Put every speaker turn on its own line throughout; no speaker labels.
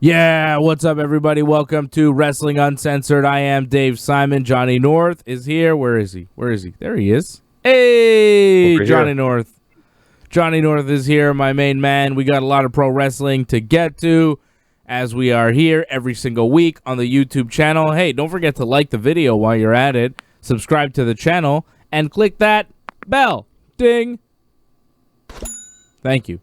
Yeah, what's up, everybody? Welcome to Wrestling Uncensored. I am Dave Simon. Johnny North is here. Where is he? There he is. Hey,
Over
Johnny
here.
North. Johnny North is here, my main man. We got a lot of pro wrestling to get to as we are here every single week on the YouTube channel. Hey, don't forget to like the video while you're at it, subscribe to the channel, and click that bell. Ding. Thank you.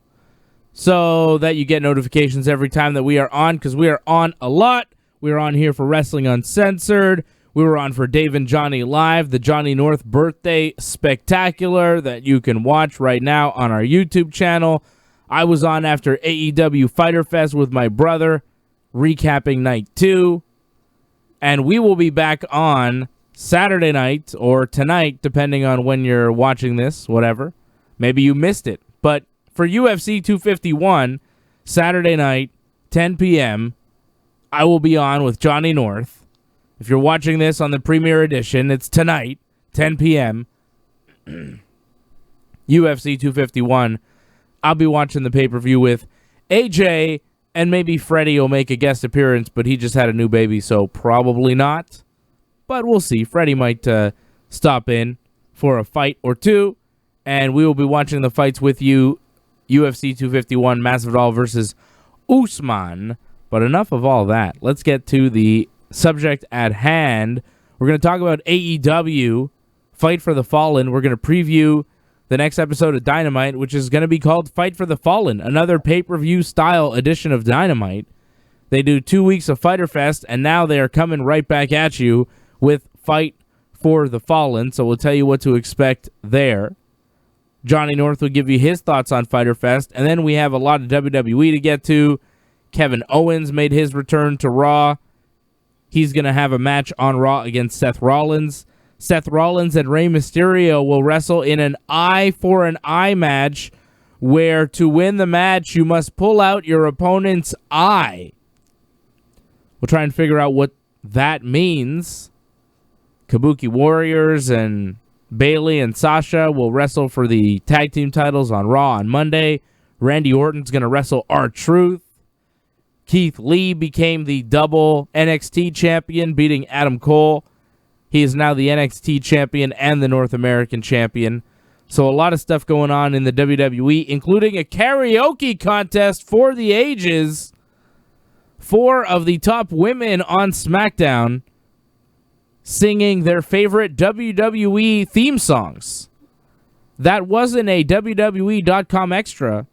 So that you get notifications every time that we are on, because we are on a lot. We are on here for Wrestling Uncensored. We were on for Dave and Johnny Live, the Johnny North Birthday Spectacular that you can watch right now on our YouTube channel. I was on after AEW Fighter Fest with my brother, recapping Night 2. And we will be back on Saturday night or tonight, depending on when you're watching this, whatever. Maybe you missed it. But for UFC 251, Saturday night, 10 p.m., I will be on with Johnny North. If you're watching this on the premiere edition, it's tonight, 10 p.m., UFC 251. I'll be watching the pay-per-view with AJ, and maybe Freddie will make a guest appearance, but he just had a new baby, so probably not. But we'll see. Freddie might stop in for a fight or two, and we will be watching the fights with you. UFC 251, Masvidal versus Usman. But enough of all that. Let's get to the subject at hand. We're going to talk about AEW, Fight for the Fallen. We're going to preview the next episode of Dynamite, which is going to be called Fight for the Fallen, another pay-per-view style edition of Dynamite. They do 2 weeks of Fyter Fest, and now they are coming right back at you with Fight for the Fallen. So we'll tell you what to expect there. Johnny North will give you his thoughts on Fyter Fest, and then we have a lot of WWE to get to. Kevin Owens made his return to Raw. He's going to have a match on Raw against Seth Rollins. Seth Rollins and Rey Mysterio will wrestle in an eye-for-an-eye match, where to win the match, you must pull out your opponent's eye. We'll try and figure out what that means. Kabuki Warriors and Bayley and Sasha will wrestle for the tag team titles on Raw on Monday. Randy Orton's going to wrestle R-Truth. Keith Lee became the double NXT champion, beating Adam Cole. He is now the NXT champion and the North American champion. So a lot of stuff going on in the WWE, including a karaoke contest for the ages. 4 of the top women on Smackdown singing their favorite WWE theme songs. That wasn't a WWE.com extra.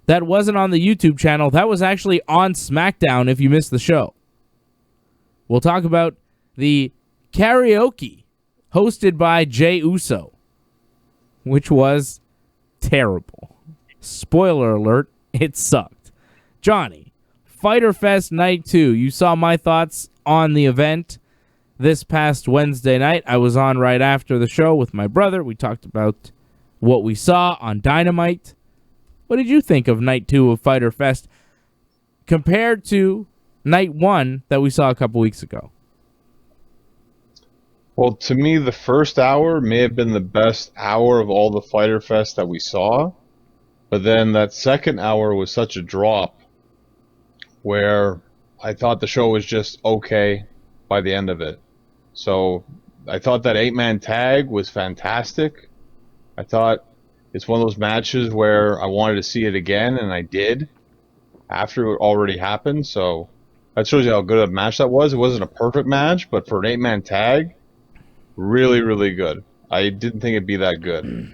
That wasn't on the YouTube channel. That was actually on Smackdown if you missed the show. We'll talk about the karaoke hosted by Jey Uso, which was terrible. Spoiler alert, it sucked. Johnny, Fyter Fest Night 2. You saw my thoughts on the event this past Wednesday night. I was on right after the show with my brother. We talked about what we saw on Dynamite. What did you think of Night 2 of Fyter Fest compared to Night 1 that we saw a couple weeks ago?
Well, to me, the first hour may have been the best hour of all the Fyter Fest that we saw. But then that second hour was such a drop where I thought the show was just okay by the end of it. So I thought that 8-man tag was fantastic. I thought it's one of those matches where I wanted to see it again, and I did after it already happened. So that shows you how good a match that was. It wasn't a perfect match, but for an 8-man tag, really, really good. I didn't think it'd be that good.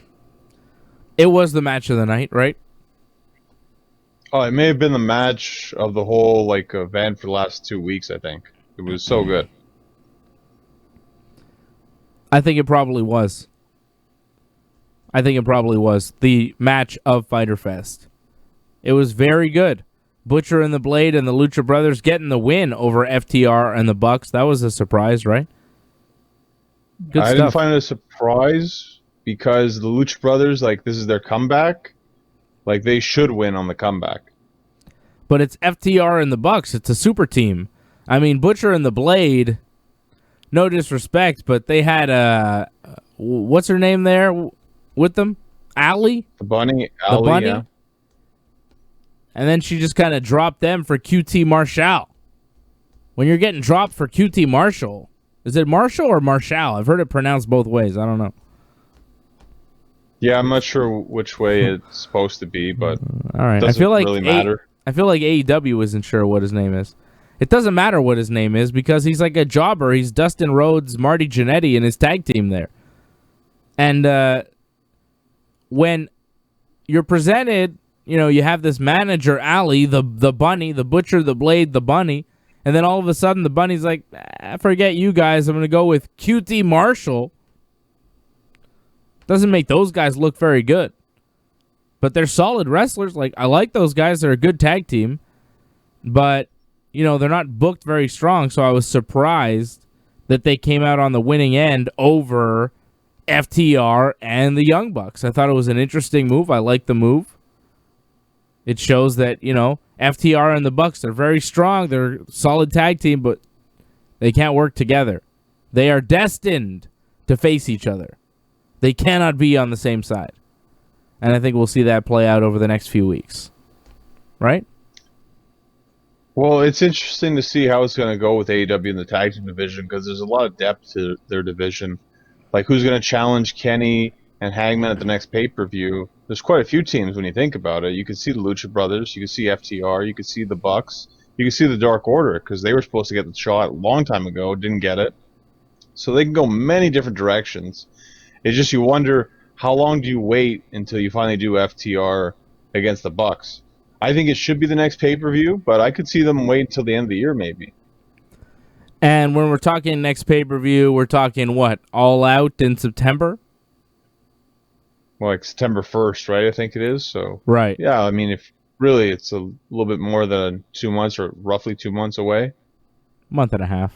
It was the match of the night, right?
Oh, it may have been the match of the whole event for the last 2 weeks, I think. It was so good.
I think it probably was. The match of Fyter Fest. It was very good. Butcher and the Blade and the Lucha Brothers getting the win over FTR and the Bucks. That was a surprise, right? Good
I
stuff.
didn't find it a surprise because the Lucha Brothers, this is their comeback. They should win on the comeback.
But it's FTR and the Bucks. It's a super team. I mean, Butcher and the Blade, no disrespect, but they had what's her name there with them? Allie?
The Bunny,
The
Allie,
Bunny?
yeah.
And then she just kind of dropped them for QT Marshall. When you're getting dropped for QT Marshall, is it Marshall or Marshall? I've heard it pronounced both ways. I don't know.
Yeah, I'm not sure which way it's supposed to be, but
all right.
doesn't really matter.
I feel like AEW isn't sure what his name is. It doesn't matter what his name is because he's like a jobber. He's Dustin Rhodes, Marty Jannetty, and his tag team there. And when you're presented, you have this manager, Allie, the bunny, the butcher, the blade, the bunny, and then all of a sudden the bunny's like, forget you guys, I'm going to go with QT Marshall. Doesn't make those guys look very good. But they're solid wrestlers. Like, I like those guys. They're a good tag team. But, they're not booked very strong, so I was surprised that they came out on the winning end over FTR and the Young Bucks. I thought it was an interesting move. I like the move. It shows that, FTR and the Bucks, they're very strong. They're a solid tag team, but they can't work together. They are destined to face each other. They cannot be on the same side. And I think we'll see that play out over the next few weeks. Right?
Well, it's interesting to see how it's going to go with AEW in the tag team division because there's a lot of depth to their division. Like, who's going to challenge Kenny and Hangman at the next pay-per-view? There's quite a few teams when you think about it. You could see the Lucha Brothers. You could see FTR. You could see the Bucks. You could see the Dark Order because they were supposed to get the shot a long time ago, didn't get it. So they can go many different directions. It's just you wonder, how long do you wait until you finally do FTR against the Bucks? I think it should be the next pay-per-view, but I could see them wait until the end of the year maybe.
And when we're talking next pay-per-view, we're talking what? All Out in September?
Well, like September 1st, right? I think it is. So
right.
Yeah, I mean, if really it's a little bit more than 2 months or roughly 2 months away.
Month and a half.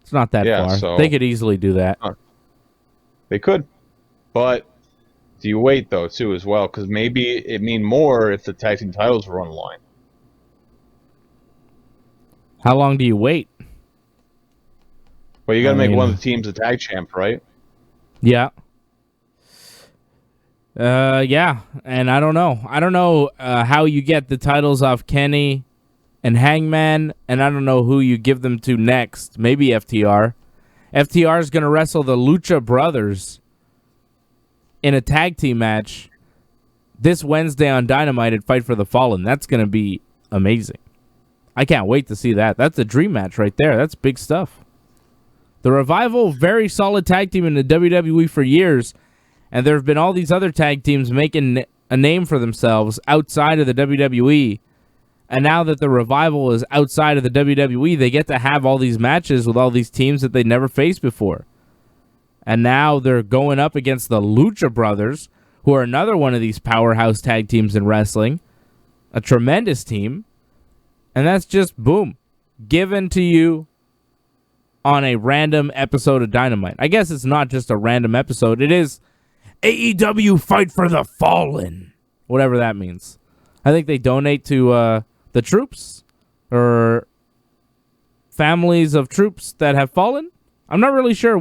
It's not that far.
So
they could easily do that.
They could. But do you wait, though, too, as well? Because maybe it mean more if the tag team titles were on the line.
How long do you wait?
Well, you got to make one of the teams a tag champ, right?
Yeah. Yeah, and I don't know. I don't know how you get the titles off Kenny and Hangman, and I don't know who you give them to next. Maybe FTR. FTR is going to wrestle the Lucha Brothers in a tag team match this Wednesday on Dynamite at Fight for the Fallen. That's going to be amazing. I can't wait to see that. That's a dream match right there. That's big stuff. The Revival, very solid tag team in the WWE for years, and there have been all these other tag teams making a name for themselves outside of the WWE. And now that the Revival is outside of the WWE, they get to have all these matches with all these teams that they never faced before. And now they're going up against the Lucha Brothers, who are another one of these powerhouse tag teams in wrestling. A tremendous team. And that's just, boom, given to you on a random episode of Dynamite. I guess it's not just a random episode. It is AEW Fight for the Fallen. Whatever that means. I think they donate to the troops or families of troops that have fallen. I'm not really sure.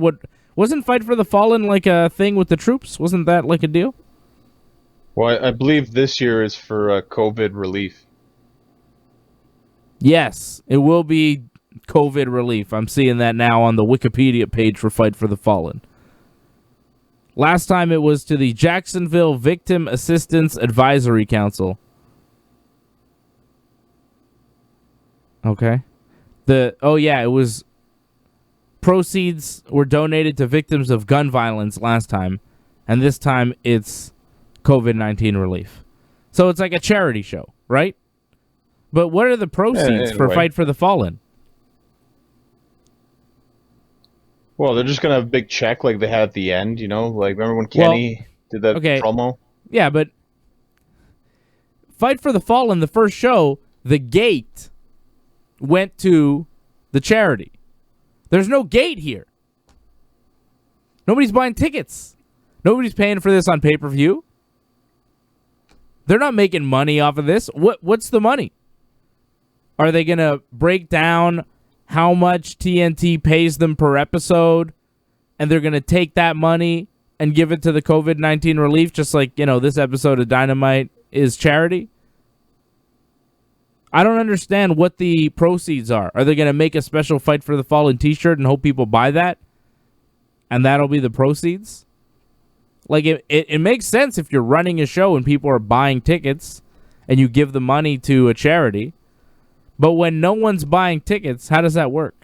Wasn't Fight for the Fallen like a thing with the troops? Wasn't that like a deal?
Well, I believe this year is for COVID relief.
Yes, it will be COVID relief. I'm seeing that now on the Wikipedia page for Fight for the Fallen. Last time it was to the Jacksonville Victim Assistance Advisory Council. Okay. It was proceeds were donated to victims of gun violence last time, and this time it's COVID-19 relief. So it's like a charity show, right? But what are the proceeds for Fight for the Fallen?
Well, they're just going to have a big check like they had at the end, Like, remember when Kenny did that promo?
Yeah, but Fight for the Fallen, the first show, the gate went to the charity. There's no gate here. Nobody's buying tickets. Nobody's paying for this on pay-per-view. They're not making money off of this. What's the money? Are they going to break down how much TNT pays them per episode, and they're going to take that money and give it to the COVID-19 relief, just like, this episode of Dynamite is charity? I don't understand what the proceeds are. Are they going to make a special Fight for the Fallen t-shirt and hope people buy that? And that'll be the proceeds? Like, it makes sense if you're running a show and people are buying tickets and you give the money to a charity. But when no one's buying tickets, how does that work?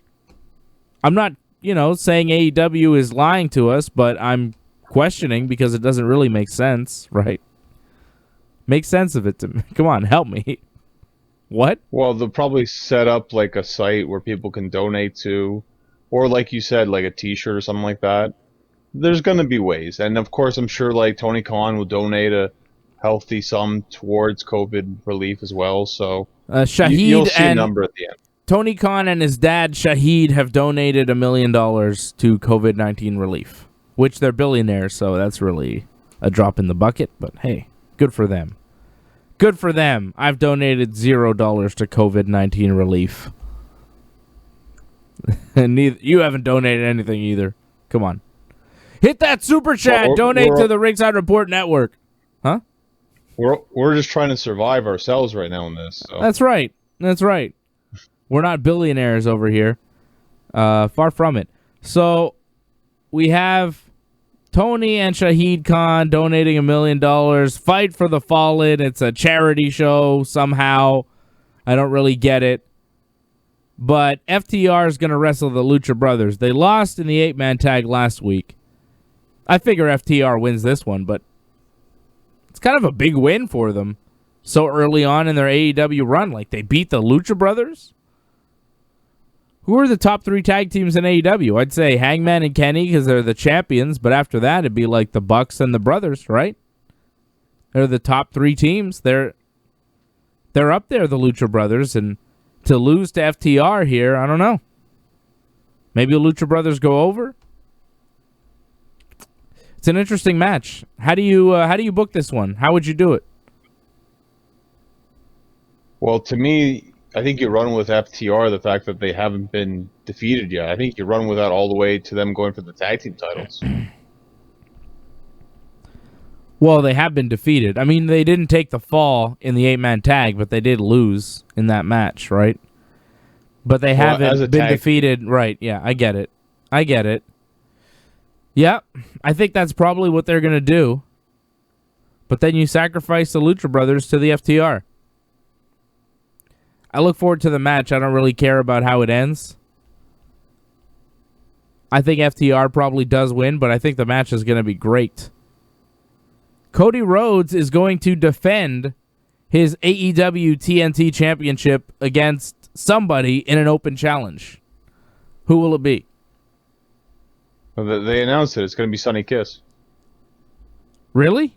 I'm not, saying AEW is lying to us, but I'm questioning because it doesn't really make sense, right? Make sense of it to me. Come on, help me. What?
Well, they'll probably set up like a site where people can donate to, or like you said, like a t-shirt or something like that. There's going to be ways. And of course, I'm sure like Tony Khan will donate a healthy sum towards COVID relief as well. So
Shahid
you'll see
and
a number at the end.
Tony Khan and his dad, Shahid, have donated $1 million to COVID-19 relief, which they're billionaires, so that's really a drop in the bucket. But hey, good for them. Good for them. I've donated $0 to COVID-19 relief. And you haven't donated anything either. Come on. Hit that super chat. Donate to the Ringside Report Network. Huh?
We're just trying to survive ourselves right now in this. So.
That's right. That's right. We're not billionaires over here. Far from it. So we have Tony and Shahid Khan donating $1 million. Fight for the Fallen. It's a charity show somehow. I don't really get it. But FTR is going to wrestle the Lucha Brothers. They lost in the 8-man tag last week. I figure FTR wins this one, but it's kind of a big win for them so early on in their AEW run. Like, they beat the Lucha Brothers? Who are the top 3 tag teams in AEW? I'd say Hangman and Kenny because they're the champions, but after that it'd be like the Bucks and the Brothers, right? They're the top 3 teams. They're up there, the Lucha Brothers, and to lose to FTR here, I don't know. Maybe the Lucha Brothers go over? It's an interesting match. How do you book this one? How would you do it?
Well, to me, I think you run with FTR the fact that they haven't been defeated yet. I think you run with that all the way to them going for the tag team titles.
Well, they have been defeated. I mean, they didn't take the fall in the 8-man tag, but they did lose in that match, right? But they haven't been defeated. Right, yeah, I get it. Yeah, I think that's probably what they're going to do. But then you sacrifice the Lucha Brothers to the FTR. I look forward to the match. I don't really care about how it ends. I think FTR probably does win, but I think the match is going to be great. Cody Rhodes is going to defend his AEW TNT Championship against somebody in an open challenge. Who will it be?
Well, they announced it. It's going to be Sonny Kiss.
Really?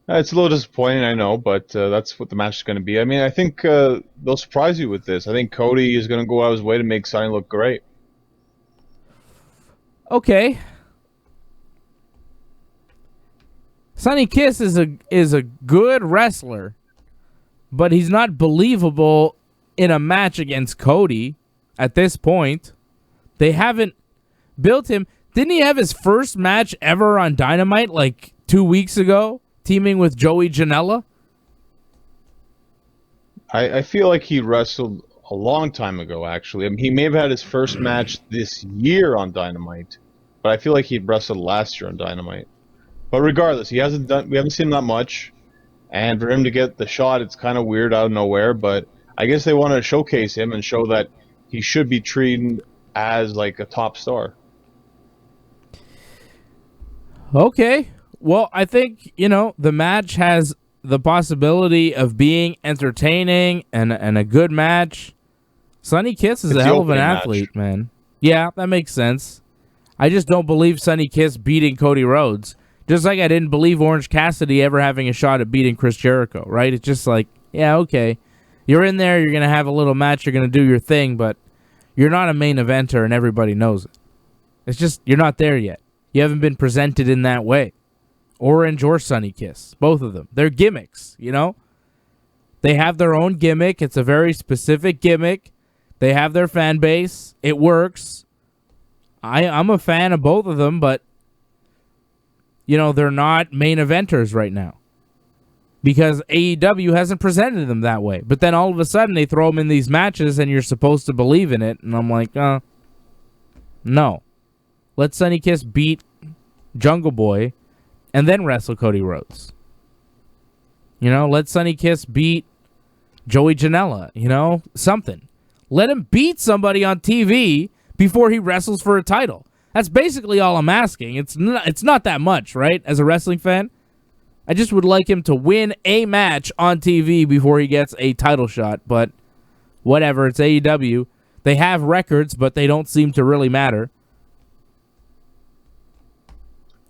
It's a little disappointing, I know, but that's what the match is going to be. I mean, I think they'll surprise you with this. I think Cody is going to go out of his way to make Sonny look great.
Okay. Sonny Kiss is a good wrestler, but he's not believable in a match against Cody at this point. They haven't built him. Didn't he have his first match ever on Dynamite like 2 weeks ago, teaming with Joey Janela?
I feel like he wrestled a long time ago, actually. I mean, he may have had his first match this year on Dynamite, but I feel like he wrestled last year on Dynamite. But regardless, we haven't seen him that much, and for him to get the shot, it's kind of weird out of nowhere, but I guess they want to showcase him and show that he should be treated as like a top star.
Okay. Well, I think, the match has the possibility of being entertaining and a good match. Sonny Kiss is a hell of an athlete, man. Yeah, that makes sense. I just don't believe Sonny Kiss beating Cody Rhodes. Just like I didn't believe Orange Cassidy ever having a shot at beating Chris Jericho, right? It's just like, yeah, okay. You're in there, you're going to have a little match, you're going to do your thing, but you're not a main eventer and everybody knows it. It's just, you're not there yet. You haven't been presented in that way. Orange or Sonny Kiss, both of them. They're gimmicks, They have their own gimmick. It's a very specific gimmick. They have their fan base. It works. I'm a fan of both of them, but, they're not main eventers right now. because AEW hasn't presented them that way. But then all of a sudden they throw them in these matches and you're supposed to believe in it. And I'm like, no. Let Sonny Kiss beat Jungle Boy and then wrestle Cody Rhodes. Let Sonny Kiss beat Joey Janela, something. Let him beat somebody on TV before he wrestles for a title. That's basically all I'm asking. It's not that much, right? As a wrestling fan, I just would like him to win a match on TV before he gets a title shot. But whatever, it's AEW. They have records, but they don't seem to really matter.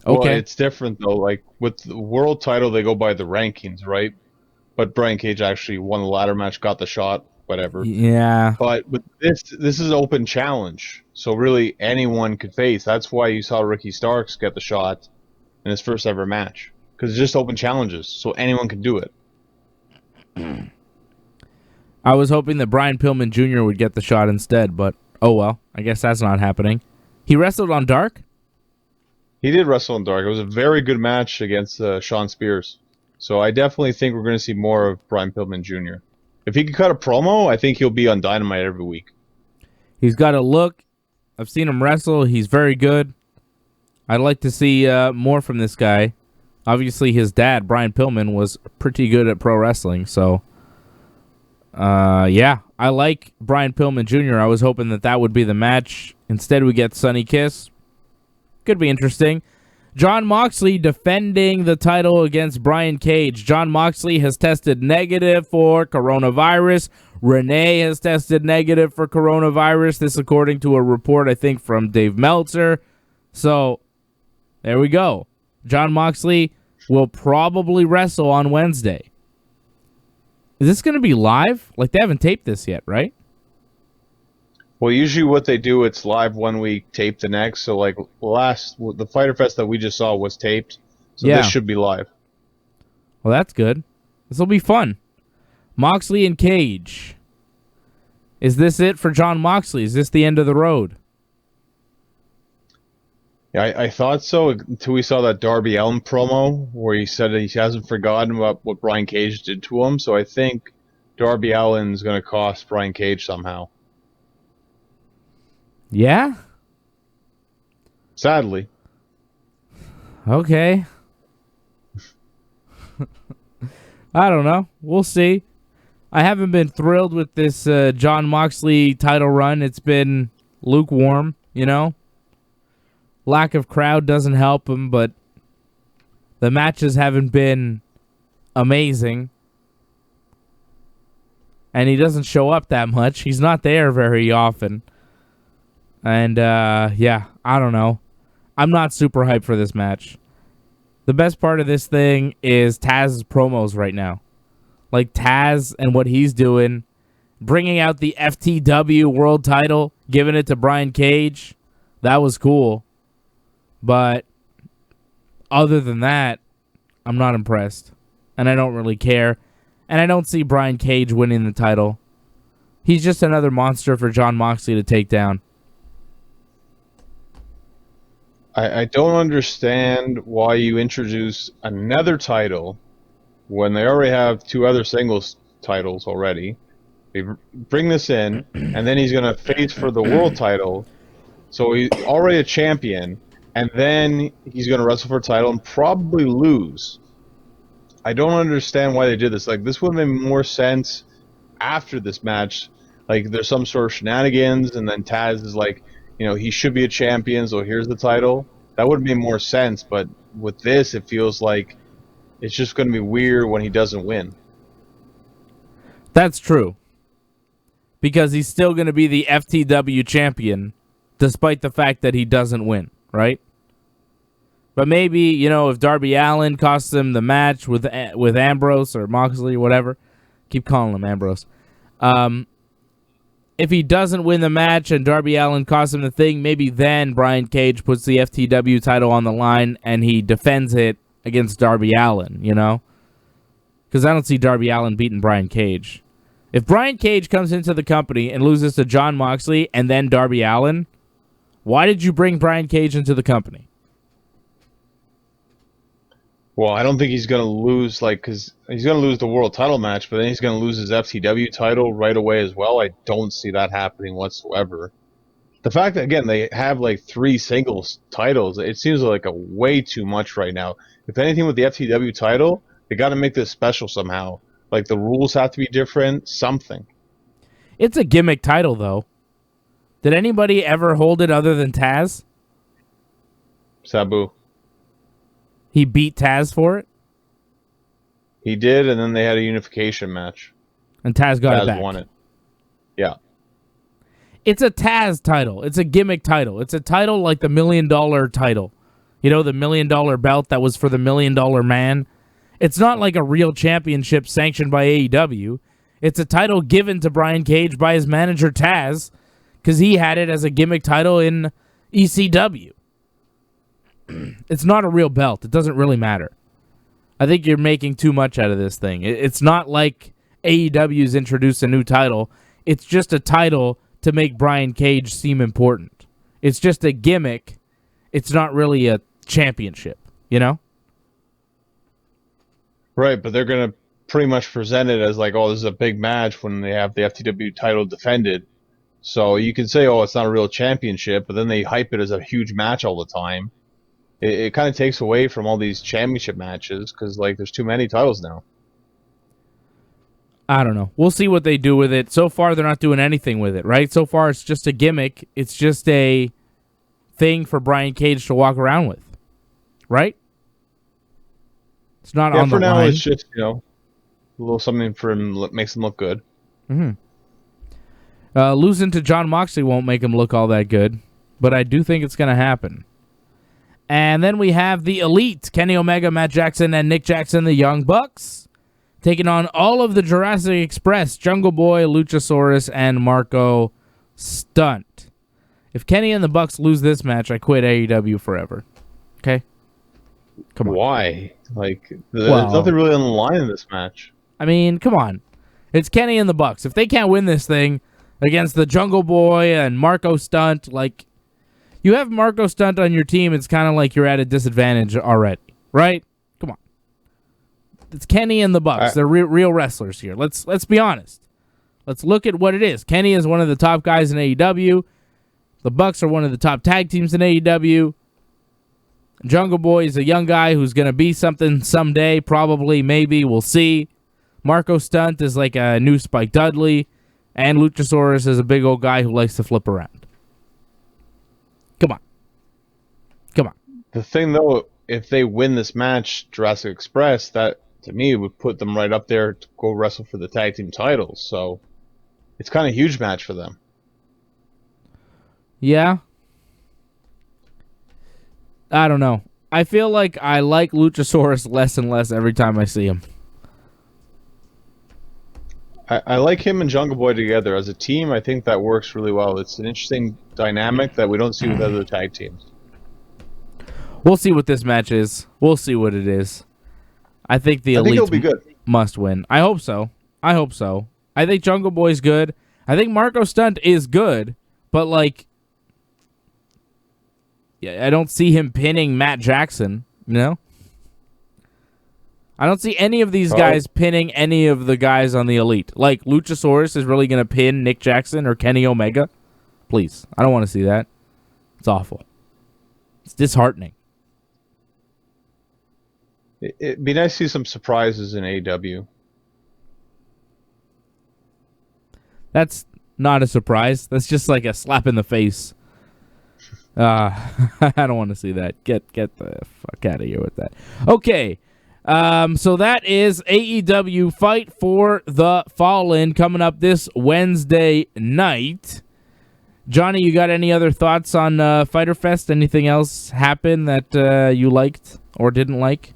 Okay.
Well, it's different, though. Like, with the world title, they go by the rankings, right? But Brian Cage actually won the ladder match, got the shot, whatever.
Yeah.
But with this is an open challenge. So really, anyone could face. That's why you saw Ricky Starks get the shot in his first ever match. Because it's just open challenges, so anyone can do it.
I was hoping that Brian Pillman Jr. would get the shot instead, but oh well. I guess that's not happening. He wrestled on Dark?
He did wrestle in Dark. It was a very good match against Sean Spears. So I definitely think we're going to see more of Brian Pillman Jr. If he can cut a promo, I think he'll be on Dynamite every week.
He's got a look. I've seen him wrestle. He's very good. I'd like to see more from this guy. Obviously, his dad, Brian Pillman, was pretty good at pro wrestling. So, yeah, I like Brian Pillman Jr. I was hoping that would be the match. Instead, we get Sonny Kiss. Could be interesting. Jon Moxley defending the title against Brian Cage. Jon Moxley has tested negative for coronavirus. Renee has tested negative for coronavirus. This according to a report, I think, from Dave Meltzer. So, there we go. Jon Moxley will probably wrestle on Wednesday. Is this going to be live? Like, they haven't taped this yet, right?
Well, usually what they do, it's live one week, tape the next. So, like, the Fyter Fest that we just saw was taped. So
yeah.
This should be live.
Well, that's good. This will be fun. Moxley and Cage. Is this it for Jon Moxley? Is this the end of the road?
Yeah, I thought so until we saw that Darby Allin promo where he said he hasn't forgotten about what Brian Cage did to him. So I think Darby Allin's going to cost Brian Cage somehow.
Yeah?
Sadly.
Okay. I don't know. We'll see. I haven't been thrilled with this Jon Moxley title run. It's been lukewarm, Lack of crowd doesn't help him, but the matches haven't been amazing. And he doesn't show up that much. He's not there very often. And, yeah, I don't know. I'm not super hyped for this match. The best part of this thing is Taz's promos right now. Like, Taz and what he's doing, bringing out the FTW world title, giving it to Brian Cage. That was cool. But other than that, I'm not impressed. And I don't really care. And I don't see Brian Cage winning the title. He's just another monster for Jon Moxley to take down.
I don't understand why you introduce another title when they already have two other singles titles already. They bring this in, and then he's going to face for the world title. So he's already a champion, and then he's going to wrestle for a title and probably lose. I don't understand why they did this. Like, this would have made more sense after this match. Like, there's some sort of shenanigans, and then Taz is like, he should be a champion, so here's the title. That would make more sense, but with this, it feels like it's just going to be weird when he doesn't win.
That's true. Because he's still going to be the FTW champion, despite the fact that he doesn't win, right? But maybe, if Darby Allin costs him the match with Ambrose or Moxley or whatever, keep calling him Ambrose. If he doesn't win the match and Darby Allin costs him the thing, maybe then Brian Cage puts the FTW title on the line and he defends it against Darby Allin, Because I don't see Darby Allin beating Brian Cage. If Brian Cage comes into the company and loses to Jon Moxley and then Darby Allin, why did you bring Brian Cage into the company?
Well, I don't think he's going to lose, because he's going to lose the world title match, but then he's going to lose his FTW title right away as well. I don't see that happening whatsoever. The fact that, again, they have like 3 singles titles, it seems like a way too much right now. If anything, with the FTW title, they got to make this special somehow. Like, the rules have to be different, something.
It's a gimmick title, though. Did anybody ever hold it other than Taz?
Sabu.
He beat Taz for it?
He did, and then they had a unification match.
And Taz got it back.
Taz won it. Yeah.
It's a Taz title. It's a gimmick title. It's a title like the $1 million title. You know, the $1 million belt that was for the $1 million man. It's not like a real championship sanctioned by AEW. It's a title given to Brian Cage by his manager Taz because he had it as a gimmick title in ECW. It's not a real belt. It doesn't really matter. I think you're making too much out of this thing. It's not like AEW's introduced a new title. It's just a title to make Brian Cage seem important. It's just a gimmick. It's not really a championship, you know?
Right, but they're going to pretty much present it as like, oh, this is a big match when they have the FTW title defended. So you can say, oh, it's not a real championship, but then they hype it as a huge match all the time. It kind of takes away from all these championship matches because, like, there's too many titles now.
I don't know. We'll see what they do with it. So far, they're not doing anything with it, right? So far, it's just a gimmick. It's just a thing for Brian Cage to walk around with, right? It's not on the line.
For now, it's just, a little something for him that makes him look good.
Mm-hmm. Losing to Jon Moxley won't make him look all that good, but I do think it's going to happen. And then we have the Elite, Kenny Omega, Matt Jackson, and Nick Jackson, the Young Bucks, taking on all of the Jurassic Express, Jungle Boy, Luchasaurus, and Marco Stunt. If Kenny and the Bucks lose this match, I quit AEW forever. Okay? Come on.
Why? There's nothing really on the line in this match.
I mean, come on. It's Kenny and the Bucks. If they can't win this thing against the Jungle Boy and Marco Stunt, you have Marco Stunt on your team, it's kind of like you're at a disadvantage already, right? Come on. It's Kenny and the Bucks. They're real wrestlers here. Let's be honest. Let's look at what it is. Kenny is one of the top guys in AEW. The Bucks are one of the top tag teams in AEW. Jungle Boy is a young guy who's going to be something someday, probably, maybe, we'll see. Marco Stunt is like a new Spike Dudley, and Luchasaurus is a big old guy who likes to flip around. Come on.
The thing, though, if they win this match, Jurassic Express, that, to me, would put them right up there to go wrestle for the tag team titles. So, it's kind of a huge match for them.
Yeah. I don't know. I feel like I like Luchasaurus less and less every time I see him.
I like him and Jungle Boy together. As a team, I think that works really well. It's an interesting dynamic that we don't see with other tag teams.
We'll see what this match is. We'll see what it is. I think the Elite
it'll be good.
Must win. I hope so. I think Jungle Boy's good. I think Marco Stunt is good, but I don't see him pinning Matt Jackson, I don't see any of these guys pinning any of the guys on the Elite. Like, Luchasaurus is really going to pin Nick Jackson or Kenny Omega? Please. I don't want to see that. It's awful. It's disheartening.
It'd be nice to see some surprises in AEW.
That's not a surprise. That's just like a slap in the face. I don't want to see that. Get the fuck out of here with that. Okay. So that is AEW Fight for the Fallen coming up this Wednesday night. Johnny, you got any other thoughts on Fyter Fest? Anything else happen that you liked or didn't like?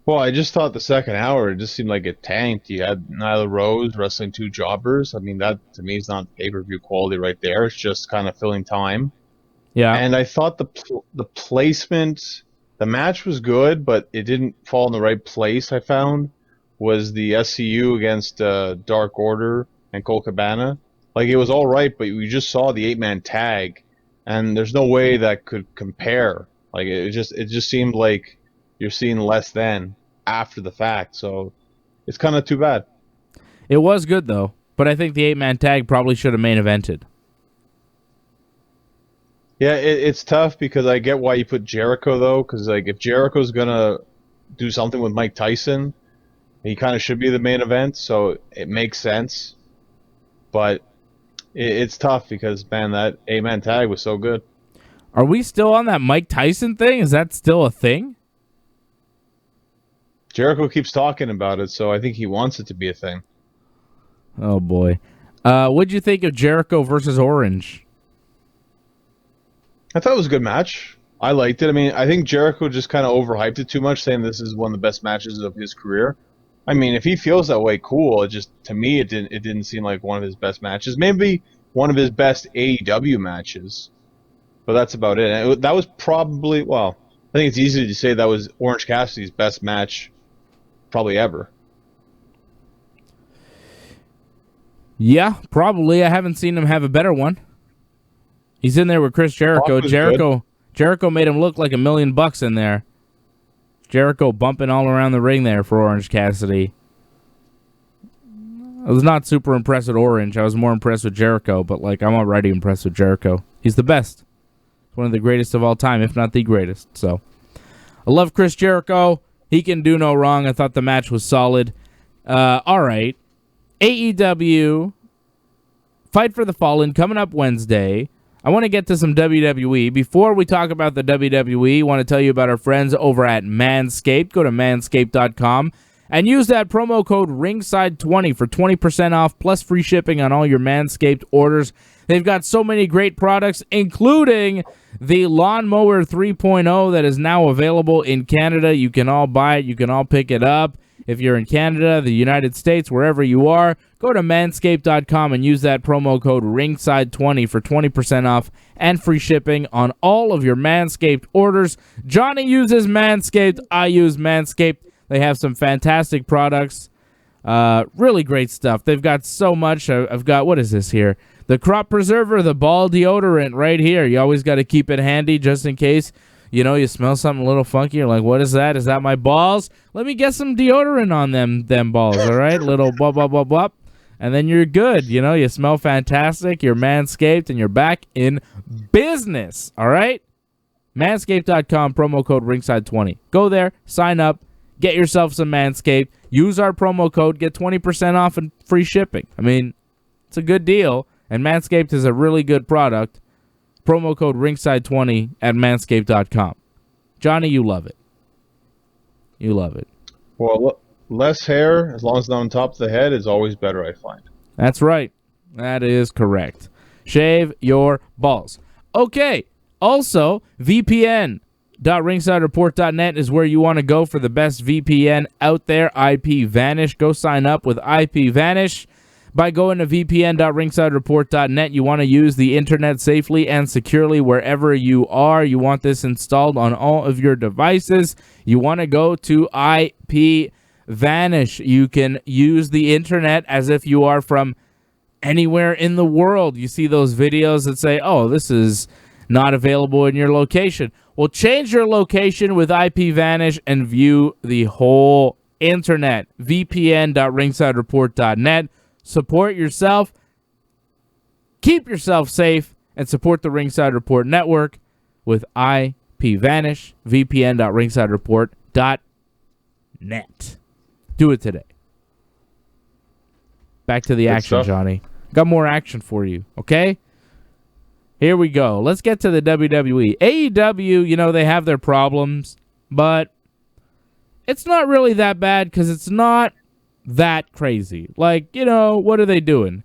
Well, I just thought the second hour, it just seemed like it tanked. You had Nyla Rose wrestling 2 jobbers. I mean, that to me is not pay-per-view quality right there. It's just kind of filling time.
Yeah.
And I thought the placement, the match was good, but it didn't fall in the right place, I found, was the SCU against Dark Order and Colt Cabana. It was all right, but we just saw the 8-man tag, and there's no way that could compare. It just seemed like you're seeing less than after the fact. So it's kind of too bad.
It was good, though. But I think the 8-man tag probably should have main evented.
Yeah, it's tough because I get why you put Jericho, though, because like if Jericho's going to do something with Mike Tyson, he kind of should be the main event, so it makes sense. But it's tough because, man, that 8-man tag was so good.
Are we still on that Mike Tyson thing? Is that still a thing?
Jericho keeps talking about it, so I think he wants it to be a thing.
Oh, boy. What'd you think of Jericho versus Orange?
I thought it was a good match. I liked it. I mean, I think Jericho just kind of overhyped it too much, saying this is one of the best matches of his career. I mean, if he feels that way, cool. It just, to me, it didn't seem like one of his best matches. Maybe one of his best AEW matches, but that's about it. And that was probably, well, I think it's easy to say that was Orange Cassidy's best match probably ever.
Yeah, probably. I haven't seen him have a better one. He's in there with Chris Jericho. Jericho made him look like $1 million in there. Jericho bumping all around the ring there for Orange Cassidy. I was not super impressed with Orange. I was more impressed with Jericho, but like I'm already impressed with Jericho. He's the best. One of the greatest of all time, if not the greatest. So I love Chris Jericho. He can do no wrong. I thought the match was solid. All right. AEW Fight for the Fallen coming up Wednesday. I want to get to some WWE. Before we talk about the WWE, I want to tell you about our friends over at Manscaped. Go to manscaped.com and use that promo code RINGSIDE20 for 20% off plus free shipping on all your Manscaped orders. They've got so many great products, including the Lawnmower 3.0 that is now available in Canada. You can all buy it. You can all pick it up. If you're in Canada, the United States, wherever you are, go to manscaped.com and use that promo code RINGSIDE20 for 20% off and free shipping on all of your Manscaped orders. Johnny uses Manscaped. I use Manscaped. They have some fantastic products. Really great stuff. They've got so much. I've got, what is this here? The Crop Preserver, the ball deodorant right here. You always got to keep it handy just in case. You know, you smell something a little funky. You're like, what is that? Is that my balls? Let me get some deodorant on them balls, all right? Little blah, blah, blah, blah. And then you're good. You know, you smell fantastic. You're Manscaped, and you're back in business, all right? Manscaped.com, promo code RINGSIDE20. Go there, sign up, get yourself some Manscaped. Use our promo code, get 20% off and free shipping. I mean, it's a good deal, and Manscaped is a really good product. Promo code RINGSIDE20 at manscaped.com. Johnny, you love it. You love it.
Well, less hair, as long as it's not on top of the head, is always better, I find.
That's right. That is correct. Shave your balls. Okay. Also, VPN.ringsidereport.net is where you want to go for the best VPN out there, IP Vanish. Go sign up with IP Vanish. By going to vpn.ringsidereport.net, you want to use the internet safely and securely wherever you are. You want this installed on all of your devices. You want to go to IP Vanish. You can use the internet as if you are from anywhere in the world. You see those videos that say, oh, this is not available in your location. Well, change your location with IP Vanish and view the whole internet. vpn.ringsidereport.net. Support yourself, keep yourself safe, and support the Ringside Report Network with IP Vanish, vpn.ringsidereport.net. Do it today. Back to the action, Johnny. Got more action for you, okay? Here we go. Let's get to the WWE. AEW, you know, they have their problems, but it's not really that bad because it's not that crazy. Like, you know, what are they doing?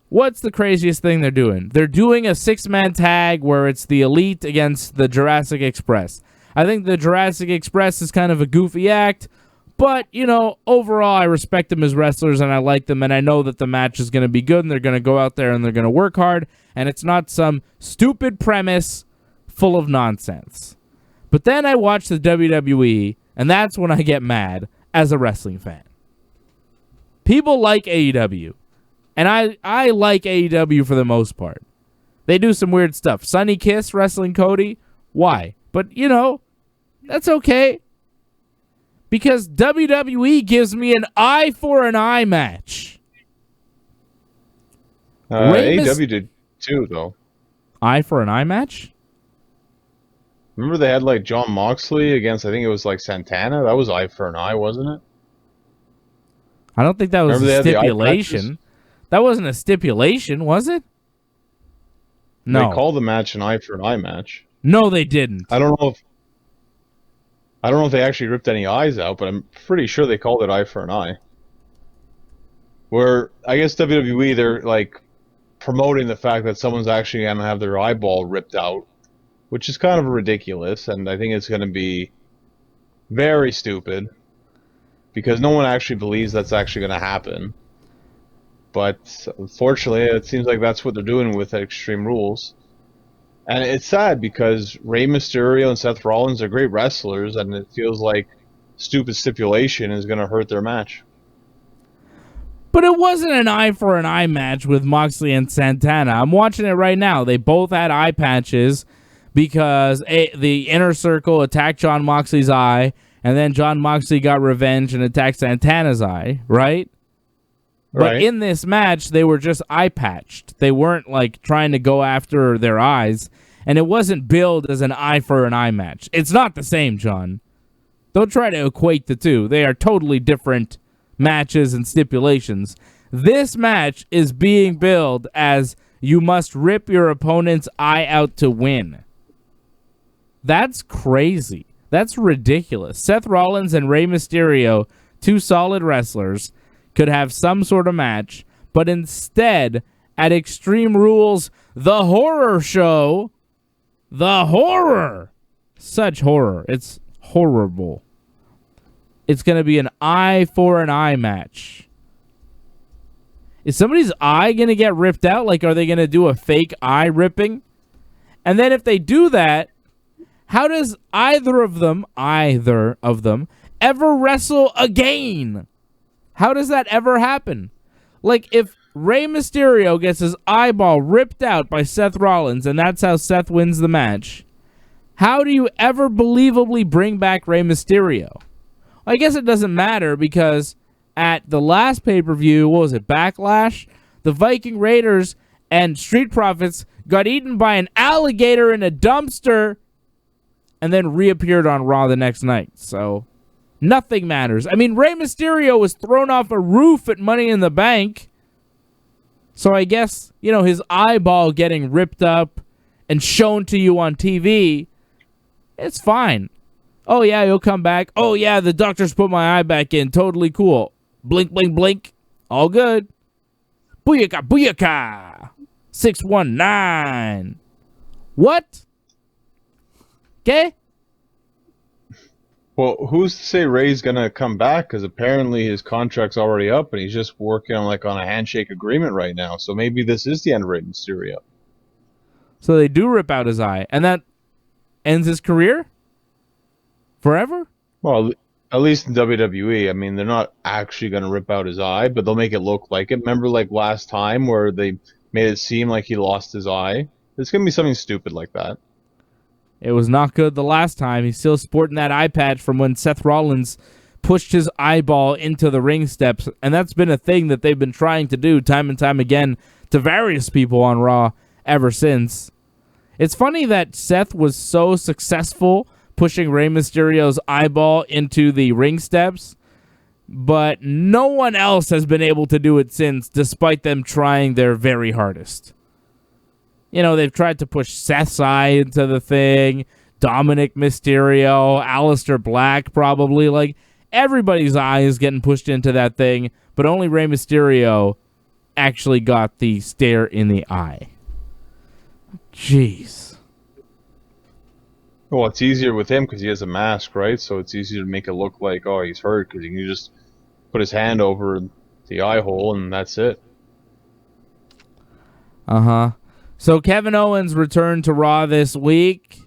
What's the craziest thing they're doing? They're doing a 6-man tag where it's the Elite against the Jurassic Express. I think the Jurassic Express is kind of a goofy act, but, you know, overall I respect them as wrestlers and I like them and I know that the match is going to be good and they're going to go out there and they're going to work hard and it's not some stupid premise full of nonsense. But then I watch the WWE and that's when I get mad as a wrestling fan. People like AEW, and I like AEW for the most part. They do some weird stuff. Sonny Kiss wrestling Cody, why? But, you know, that's okay. Because WWE gives me an eye for an eye match.
AEW did too, though.
Eye for an eye match?
Remember they had like Jon Moxley against, I think it was like Santana? That was eye for an eye, wasn't it?
I don't think that was
Remember
a stipulation. That wasn't a stipulation, was it? No.
They called the match an eye for an eye match.
No, they didn't.
I don't know if they actually ripped any eyes out, but I'm pretty sure they called it eye for an eye. Where I guess WWE, they're like promoting the fact that someone's actually going to have their eyeball ripped out, which is kind of ridiculous, and I think it's going to be very stupid because no one actually believes that's actually going to happen. But unfortunately, it seems like that's what they're doing with Extreme Rules. And it's sad because Rey Mysterio and Seth Rollins are great wrestlers, and it feels like stupid stipulation is going to hurt their match.
But it wasn't an eye for an eye match with Moxley and Santana. I'm watching it right now. They both had eye patches because the Inner Circle attacked Jon Moxley's eye, and then Jon Moxley got revenge and attacked Santana's eye, right? But in this match, they were just eye patched. They weren't like trying to go after their eyes, and it wasn't billed as an eye for an eye match. It's not the same, John. Don't try to equate the two. They are totally different matches and stipulations. This match is being billed as you must rip your opponent's eye out to win. That's crazy. That's ridiculous. Seth Rollins and Rey Mysterio, two solid wrestlers, could have some sort of match, but instead, at Extreme Rules, the horror show, the horror, such horror, it's horrible. It's going to be an eye for an eye match. Is somebody's eye going to get ripped out? Like, are they going to do a fake eye ripping? And then if they do that, how does either of them ever wrestle again? How does that ever happen? Like, if Rey Mysterio gets his eyeball ripped out by Seth Rollins, and that's how Seth wins the match, how do you ever believably bring back Rey Mysterio? I guess it doesn't matter because at the last pay-per-view, what was it, Backlash? The Viking Raiders and Street Profits got eaten by an alligator in a dumpster and then reappeared on Raw the next night, so nothing matters. I mean, Rey Mysterio was thrown off a roof at Money in the Bank. So I guess, his eyeball getting ripped up and shown to you on TV, it's fine. Oh, yeah, he'll come back. Oh, yeah, the doctors put my eye back in. Totally cool. Blink, blink, blink. All good. Booyaka, booyaka. 619. What? Okay.
Well, who's to say Ray's gonna come back? Because apparently his contract's already up, and he's just working on a handshake agreement right now. So maybe this is the end of Rey Mysterio.
So they do rip out his eye, and that ends his career forever.
Well, at least in WWE, I mean, they're not actually gonna rip out his eye, but they'll make it look like it. Remember, like last time where they made it seem like he lost his eye? It's gonna be something stupid like that.
It was not good the last time. He's still sporting that eye patch from when Seth Rollins pushed his eyeball into the ring steps, and that's been a thing that they've been trying to do time and time again to various people on Raw ever since. It's funny that Seth was so successful pushing Rey Mysterio's eyeball into the ring steps, but no one else has been able to do it since, despite them trying their very hardest. They've tried to push Seth's eye into the thing, Dominic Mysterio, Aleister Black probably. Like, everybody's eye is getting pushed into that thing, but only Rey Mysterio actually got the stare in the eye. Jeez.
Well, it's easier with him because he has a mask, right? So it's easier to make it look like, oh, he's hurt, because he can just put his hand over the eye hole, and that's it.
Uh-huh. So Kevin Owens returned to Raw this week.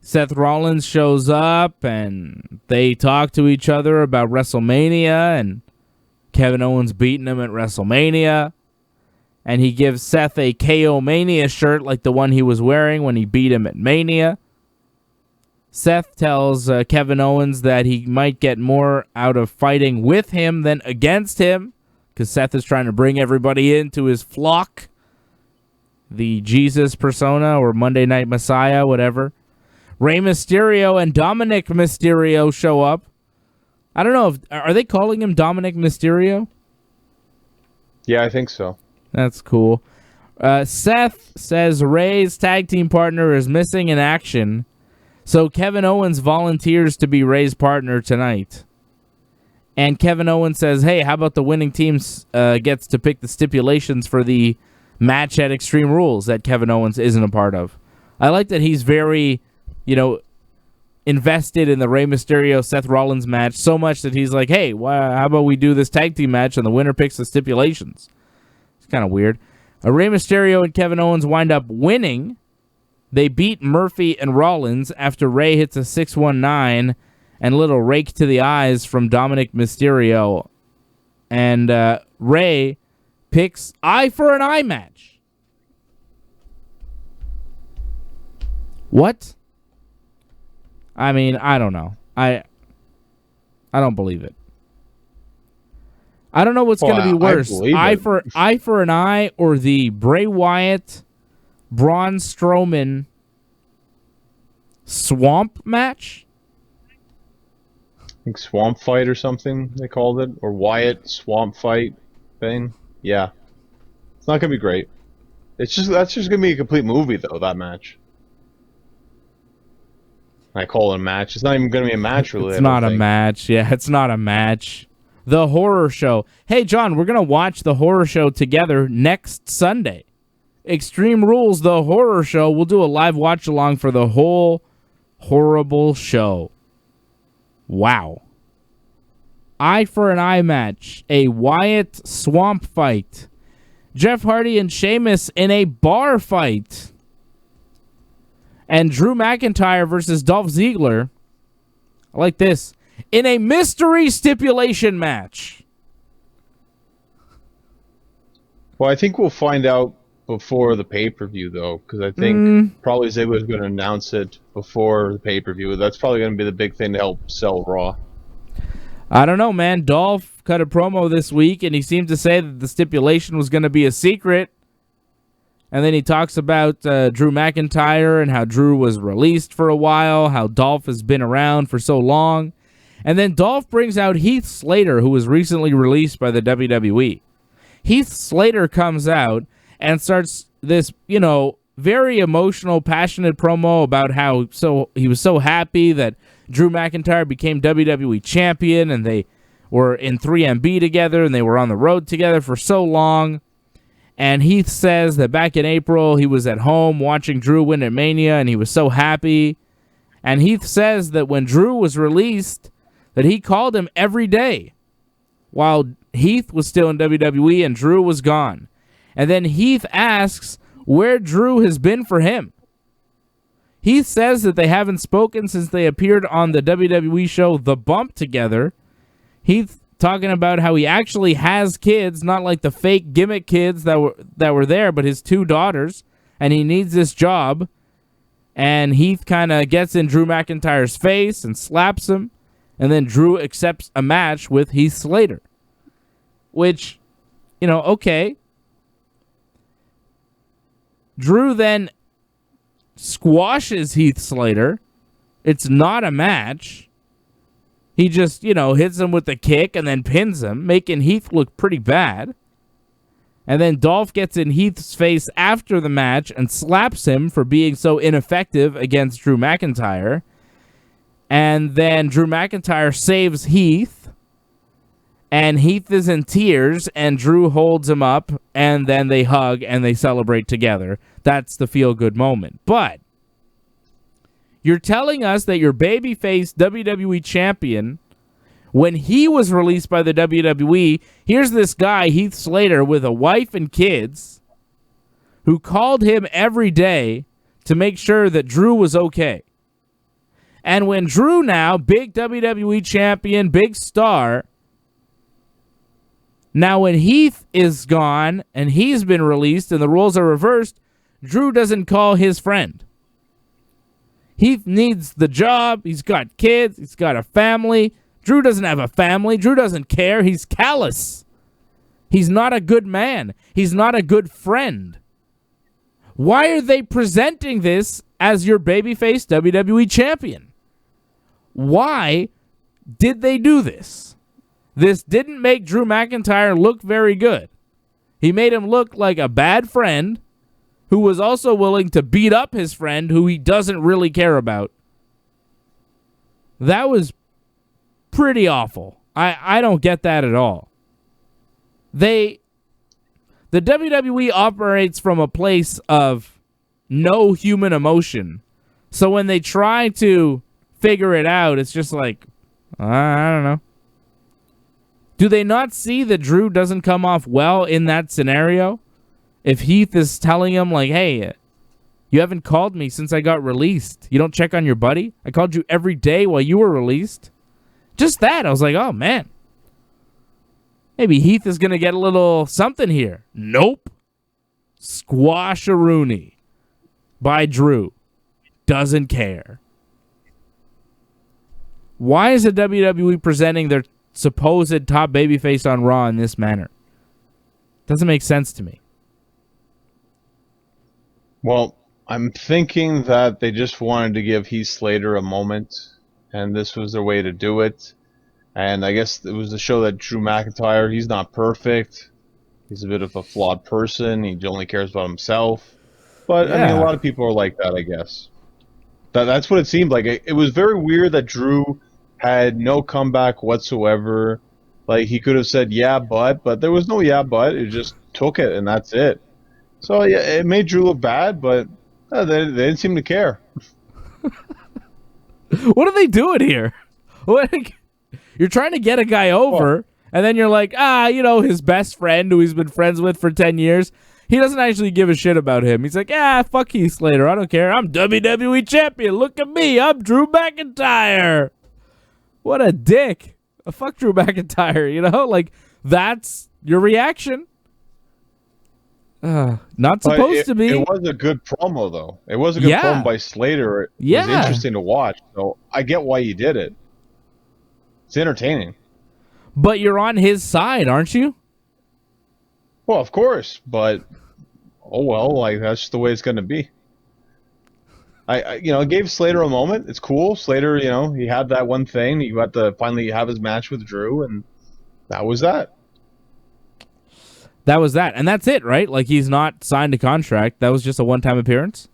Seth Rollins shows up, and they talk to each other about WrestleMania, and Kevin Owens beating him at WrestleMania. And he gives Seth a KO Mania shirt like the one he was wearing when he beat him at Mania. Seth tells Kevin Owens that he might get more out of fighting with him than against him, because Seth is trying to bring everybody into his flock, the Jesus persona or Monday Night Messiah, whatever. Rey Mysterio and Dominic Mysterio show up. I don't know, are they calling him Dominic Mysterio?
Yeah, I think so.
That's cool. Seth says Rey's tag team partner is missing in action, so Kevin Owens volunteers to be Rey's partner tonight. And Kevin Owens says, hey, how about the winning team gets to pick the stipulations for the match at Extreme Rules that Kevin Owens isn't a part of. I like that he's very, invested in the Rey Mysterio Seth Rollins match so much that he's like, hey, how about we do this tag team match and the winner picks the stipulations. It's kind of weird. Rey Mysterio and Kevin Owens wind up winning. They beat Murphy and Rollins after Rey hits a 619 and a little rake to the eyes from Dominic Mysterio. And Rey picks eye for an eye match. What? I mean, I don't know. I don't believe it. I don't know what's going to be worse. Eye for an eye or the Bray Wyatt, Braun Strowman swamp match?
I think swamp fight or something they called it. Or Wyatt swamp fight thing. Yeah. It's not going to be great. That's just going to be a complete movie, though, that match. I call it a match. It's not even going to be a match, really.
It's not a match. Yeah, it's not a match. The horror show. Hey, John, we're going to watch the horror show together next Sunday. Extreme Rules, the horror show. We'll do a live watch-along for the whole horrible show. Wow. Eye for an eye match. A Wyatt swamp fight. Jeff Hardy and Sheamus in a bar fight. And Drew McIntyre versus Dolph Ziggler. I like this. In a mystery stipulation match.
Well, I think we'll find out before the pay-per-view, though, because I think probably Ziggler's going to announce it before the pay-per-view. That's probably going to be the big thing to help sell Raw.
I don't know, man. Dolph cut a promo this week, and he seemed to say that the stipulation was going to be a secret. And then he talks about Drew McIntyre and how Drew was released for a while, how Dolph has been around for so long. And then Dolph brings out Heath Slater, who was recently released by the WWE. Heath Slater comes out and starts this, very emotional, passionate promo about how he was so happy that Drew McIntyre became WWE champion, and they were in 3MB together, and they were on the road together for so long. And Heath says that back in April, he was at home watching Drew win at Mania, and he was so happy. And Heath says that when Drew was released, that he called him every day while Heath was still in WWE and Drew was gone. And then Heath asks where Drew has been for him. Heath says that they haven't spoken since they appeared on the WWE show The Bump together. Heath talking about how he actually has kids, not like the fake gimmick kids that were there, but his 2 daughters, and he needs this job. And Heath kind of gets in Drew McIntyre's face and slaps him, and then Drew accepts a match with Heath Slater. Which, okay. Drew then squashes Heath Slater. It's not a match. He just, hits him with the kick and then pins him, making Heath look pretty bad. And then Dolph gets in Heath's face after the match and slaps him for being so ineffective against Drew McIntyre. And then Drew McIntyre saves Heath. And Heath is in tears, and Drew holds him up, and then they hug and they celebrate together. That's the feel-good moment. But you're telling us that your babyface WWE champion, when he was released by the WWE, here's this guy, Heath Slater, with a wife and kids, who called him every day to make sure that Drew was okay. And when Drew now, big WWE champion, big star, now when Heath is gone and he's been released and the roles are reversed, Drew doesn't call his friend. Heath needs the job. He's got kids. He's got a family. Drew doesn't have a family. Drew doesn't care. He's callous. He's not a good man. He's not a good friend. Why are they presenting this as your babyface WWE champion? Why did they do this? This didn't make Drew McIntyre look very good. He made him look like a bad friend who was also willing to beat up his friend who he doesn't really care about. That was pretty awful. I don't get that at all. The WWE operates from a place of no human emotion. So when they try to figure it out, it's just like, I don't know. Do they not see that Drew doesn't come off well in that scenario? If Heath is telling him, like, hey, you haven't called me since I got released. You don't check on your buddy? I called you every day while you were released. Just that. I was like, oh, man. Maybe Heath is going to get a little something here. Nope. Squash-a-rooney by Drew. Doesn't care. Why is the WWE presenting their supposed top babyface on Raw in this manner? Doesn't make sense to me.
Well, I'm thinking that they just wanted to give Heath Slater a moment, and this was their way to do it. And I guess it was to show that Drew McIntyre, he's not perfect. He's a bit of a flawed person. He only cares about himself. But, yeah. I mean, a lot of people are like that, I guess. That's what it seemed like. It was very weird that Drew had no comeback whatsoever. Like, he could have said, yeah, but there was no yeah, but. It just took it, and that's it. So, yeah, it made Drew look bad, but they didn't seem to care.
What are they doing here? You're trying to get a guy over, and then you're like, his best friend who he's been friends with for 10 years, he doesn't actually give a shit about him. He's like, fuck Heath Slater. I don't care. I'm WWE champion. Look at me. I'm Drew McIntyre. What a dick. Fuck Drew McIntyre, Like, that's your reaction. Not supposed to be.
It was a good promo, though. It was a good promo by Slater. It was interesting to watch. So I get why he did it. It's entertaining.
But you're on his side, aren't you?
Well, of course. But, that's just the way it's going to be. I gave Slater a moment. It's cool. Slater, he had that one thing. He got to finally have his match with Drew, and that was that.
That was that. And that's it, right? Like, he's not signed a contract. That was just a one-time appearance?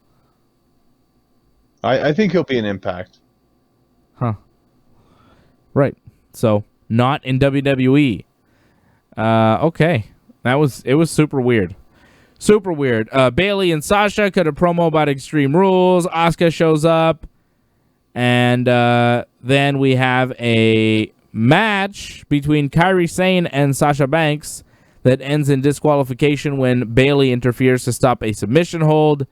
I think he'll be an Impact.
Huh. Right. So, not in WWE. Okay. It was super weird. Super weird. Bayley and Sasha cut a promo about Extreme Rules. Asuka shows up. And then we have a match between Kairi Sane and Sasha Banks that ends in disqualification when Bayley interferes to stop a submission hold.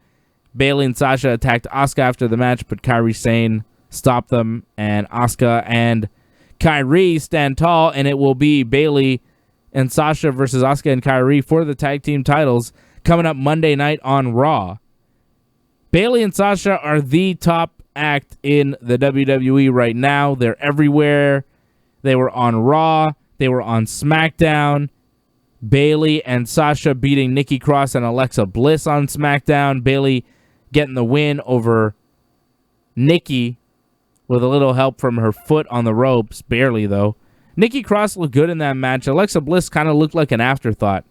Bayley and Sasha attacked Asuka after the match, but Kairi Sane stopped them. And Asuka and Kairi stand tall, and it will be Bayley and Sasha versus Asuka and Kairi for the tag team titles coming up Monday night on Raw. Bayley and Sasha are the top act in the WWE right now. They're everywhere. They were on Raw. They were on Smackdown. Bayley and Sasha beating Nikki Cross and Alexa Bliss on Smackdown. Bayley getting the win over Nikki with a little help from her foot on the ropes. Barely, though. Nikki Cross looked good in that match. Alexa Bliss kind of looked like an afterthought.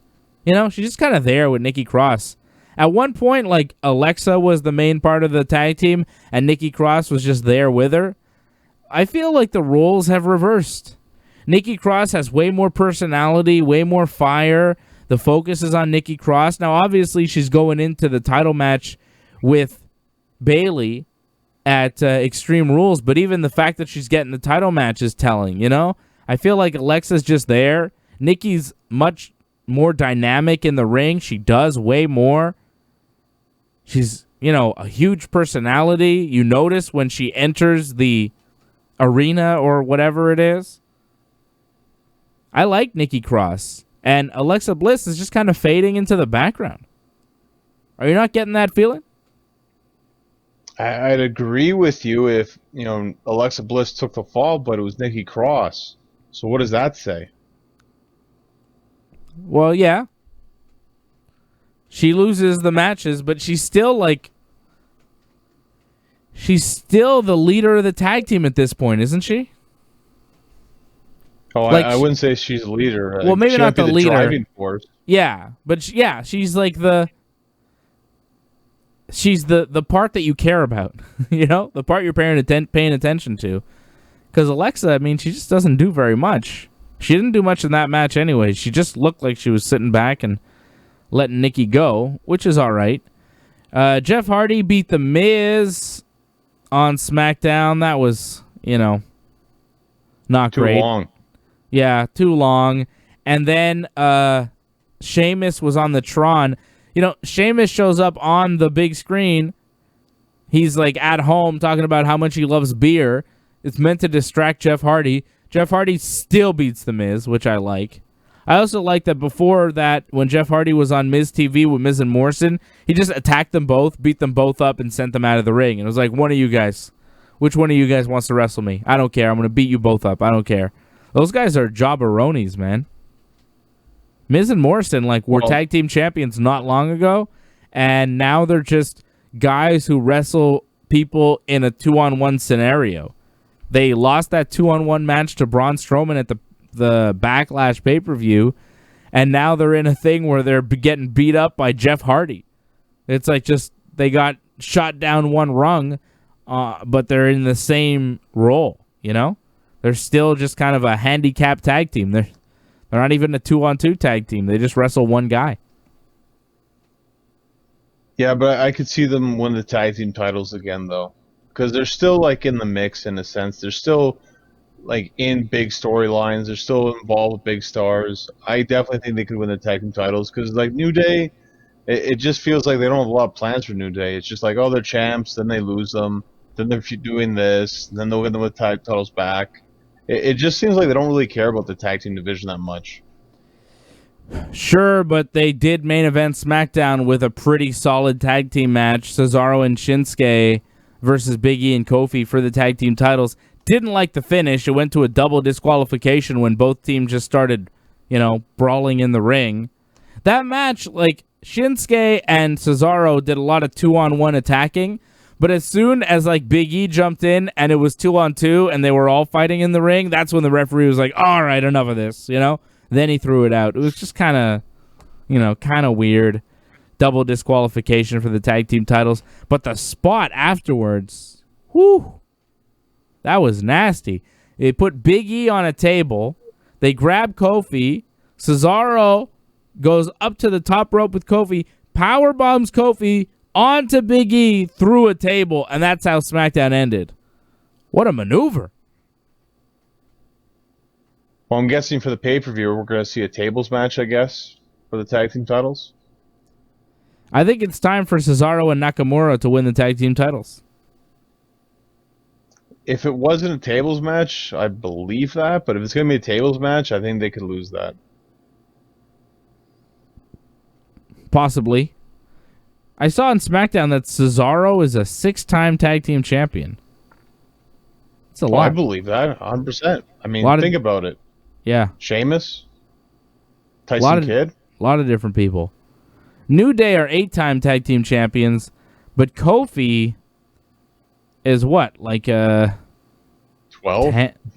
She's just kind of there with Nikki Cross. At one point, like, Alexa was the main part of the tag team, and Nikki Cross was just there with her. I feel like the roles have reversed. Nikki Cross has way more personality, way more fire. The focus is on Nikki Cross. Now, obviously, she's going into the title match with Bayley at Extreme Rules, but even the fact that she's getting the title match is telling, I feel like Alexa's just there. Nikki's much more dynamic in the ring. She does way more. She's, a huge personality. You notice when she enters the arena or whatever it is. I like Nikki Cross. And Alexa Bliss is just kind of fading into the background. Are you not getting that feeling?
I'd agree with you if, Alexa Bliss took the fall, but it was Nikki Cross. So what does that say?
Well, yeah. She loses the matches, but she's still the leader of the tag team at this point, isn't she?
Oh, I wouldn't say she's the leader.
Well, maybe
she
not
might be
the leader.
Driving force.
Yeah, but she's like she's the part that you care about, the part you're paying attention to. Because Alexa, I mean, she just doesn't do very much. She didn't do much in that match anyway. She just looked like she was sitting back and letting Nikki go, which is all right. Jeff Hardy beat The Miz on SmackDown. That was, not great.
Too long.
Yeah, too long. And then Sheamus was on the Tron. Sheamus shows up on the big screen. He's like at home talking about how much he loves beer. It's meant to distract Jeff Hardy. Jeff Hardy still beats The Miz, which I like. I also like that before that, when Jeff Hardy was on Miz TV with Miz and Morrison, he just attacked them both, beat them both up, and sent them out of the ring. And it was like, one of you guys, which one of you guys wants to wrestle me? I don't care. I'm going to beat you both up. I don't care. Those guys are jobberonis, man. Miz and Morrison, were tag team champions not long ago, and now they're just guys who wrestle people in a 2-on-1 scenario. They lost that 2-on-1 match to Braun Strowman at the Backlash pay-per-view, and now they're in a thing where they're getting beat up by Jeff Hardy. It's like just they got shot down one rung, but they're in the same role, They're still just kind of a handicap tag team. They're not even a 2-on-2 tag team. They just wrestle one guy.
Yeah, but I could see them win the tag team titles again, though. Because they're still, in the mix, in a sense. They're still, in big storylines. They're still involved with big stars. I definitely think they could win the tag team titles. Because, New Day, it just feels like they don't have a lot of plans for New Day. It's just they're champs, then they lose them. Then they're doing this, then they'll win them with tag titles back. It just seems like they don't really care about the tag team division that much.
Sure, but they did main event SmackDown with a pretty solid tag team match. Cesaro and Shinsugae versus Big E and Kofi for the tag team titles. Didn't like the finish. It went to a double disqualification when both teams just started, brawling in the ring. That match, Shinsugae and Cesaro did a lot of 2-on-1 attacking. But as soon as Big E jumped in and it was 2-on-2 and they were all fighting in the ring, that's when the referee was like, all right, enough of this, Then he threw it out. It was just kind of weird. Double disqualification for the tag team titles. But the spot afterwards, whew, that was nasty. They put Big E on a table. They grab Kofi. Cesaro goes up to the top rope with Kofi, power bombs Kofi onto Big E through a table, and that's how SmackDown ended. What a maneuver.
Well, I'm guessing for the pay-per-view, we're going to see a tables match, I guess, for the tag team titles.
I think it's time for Cesaro and Nakamura to win the tag team titles.
If it wasn't a tables match, I believe that. But if it's going to be a tables match, I think they could lose that.
Possibly. I saw on SmackDown that Cesaro is a 6-time tag team champion. It's a lot.
I believe that, 100%. I mean, think about it.
Yeah.
Sheamus, Tyson Kidd.
A lot of different people. New Day are 8-time tag team champions, but Kofi is what? 12?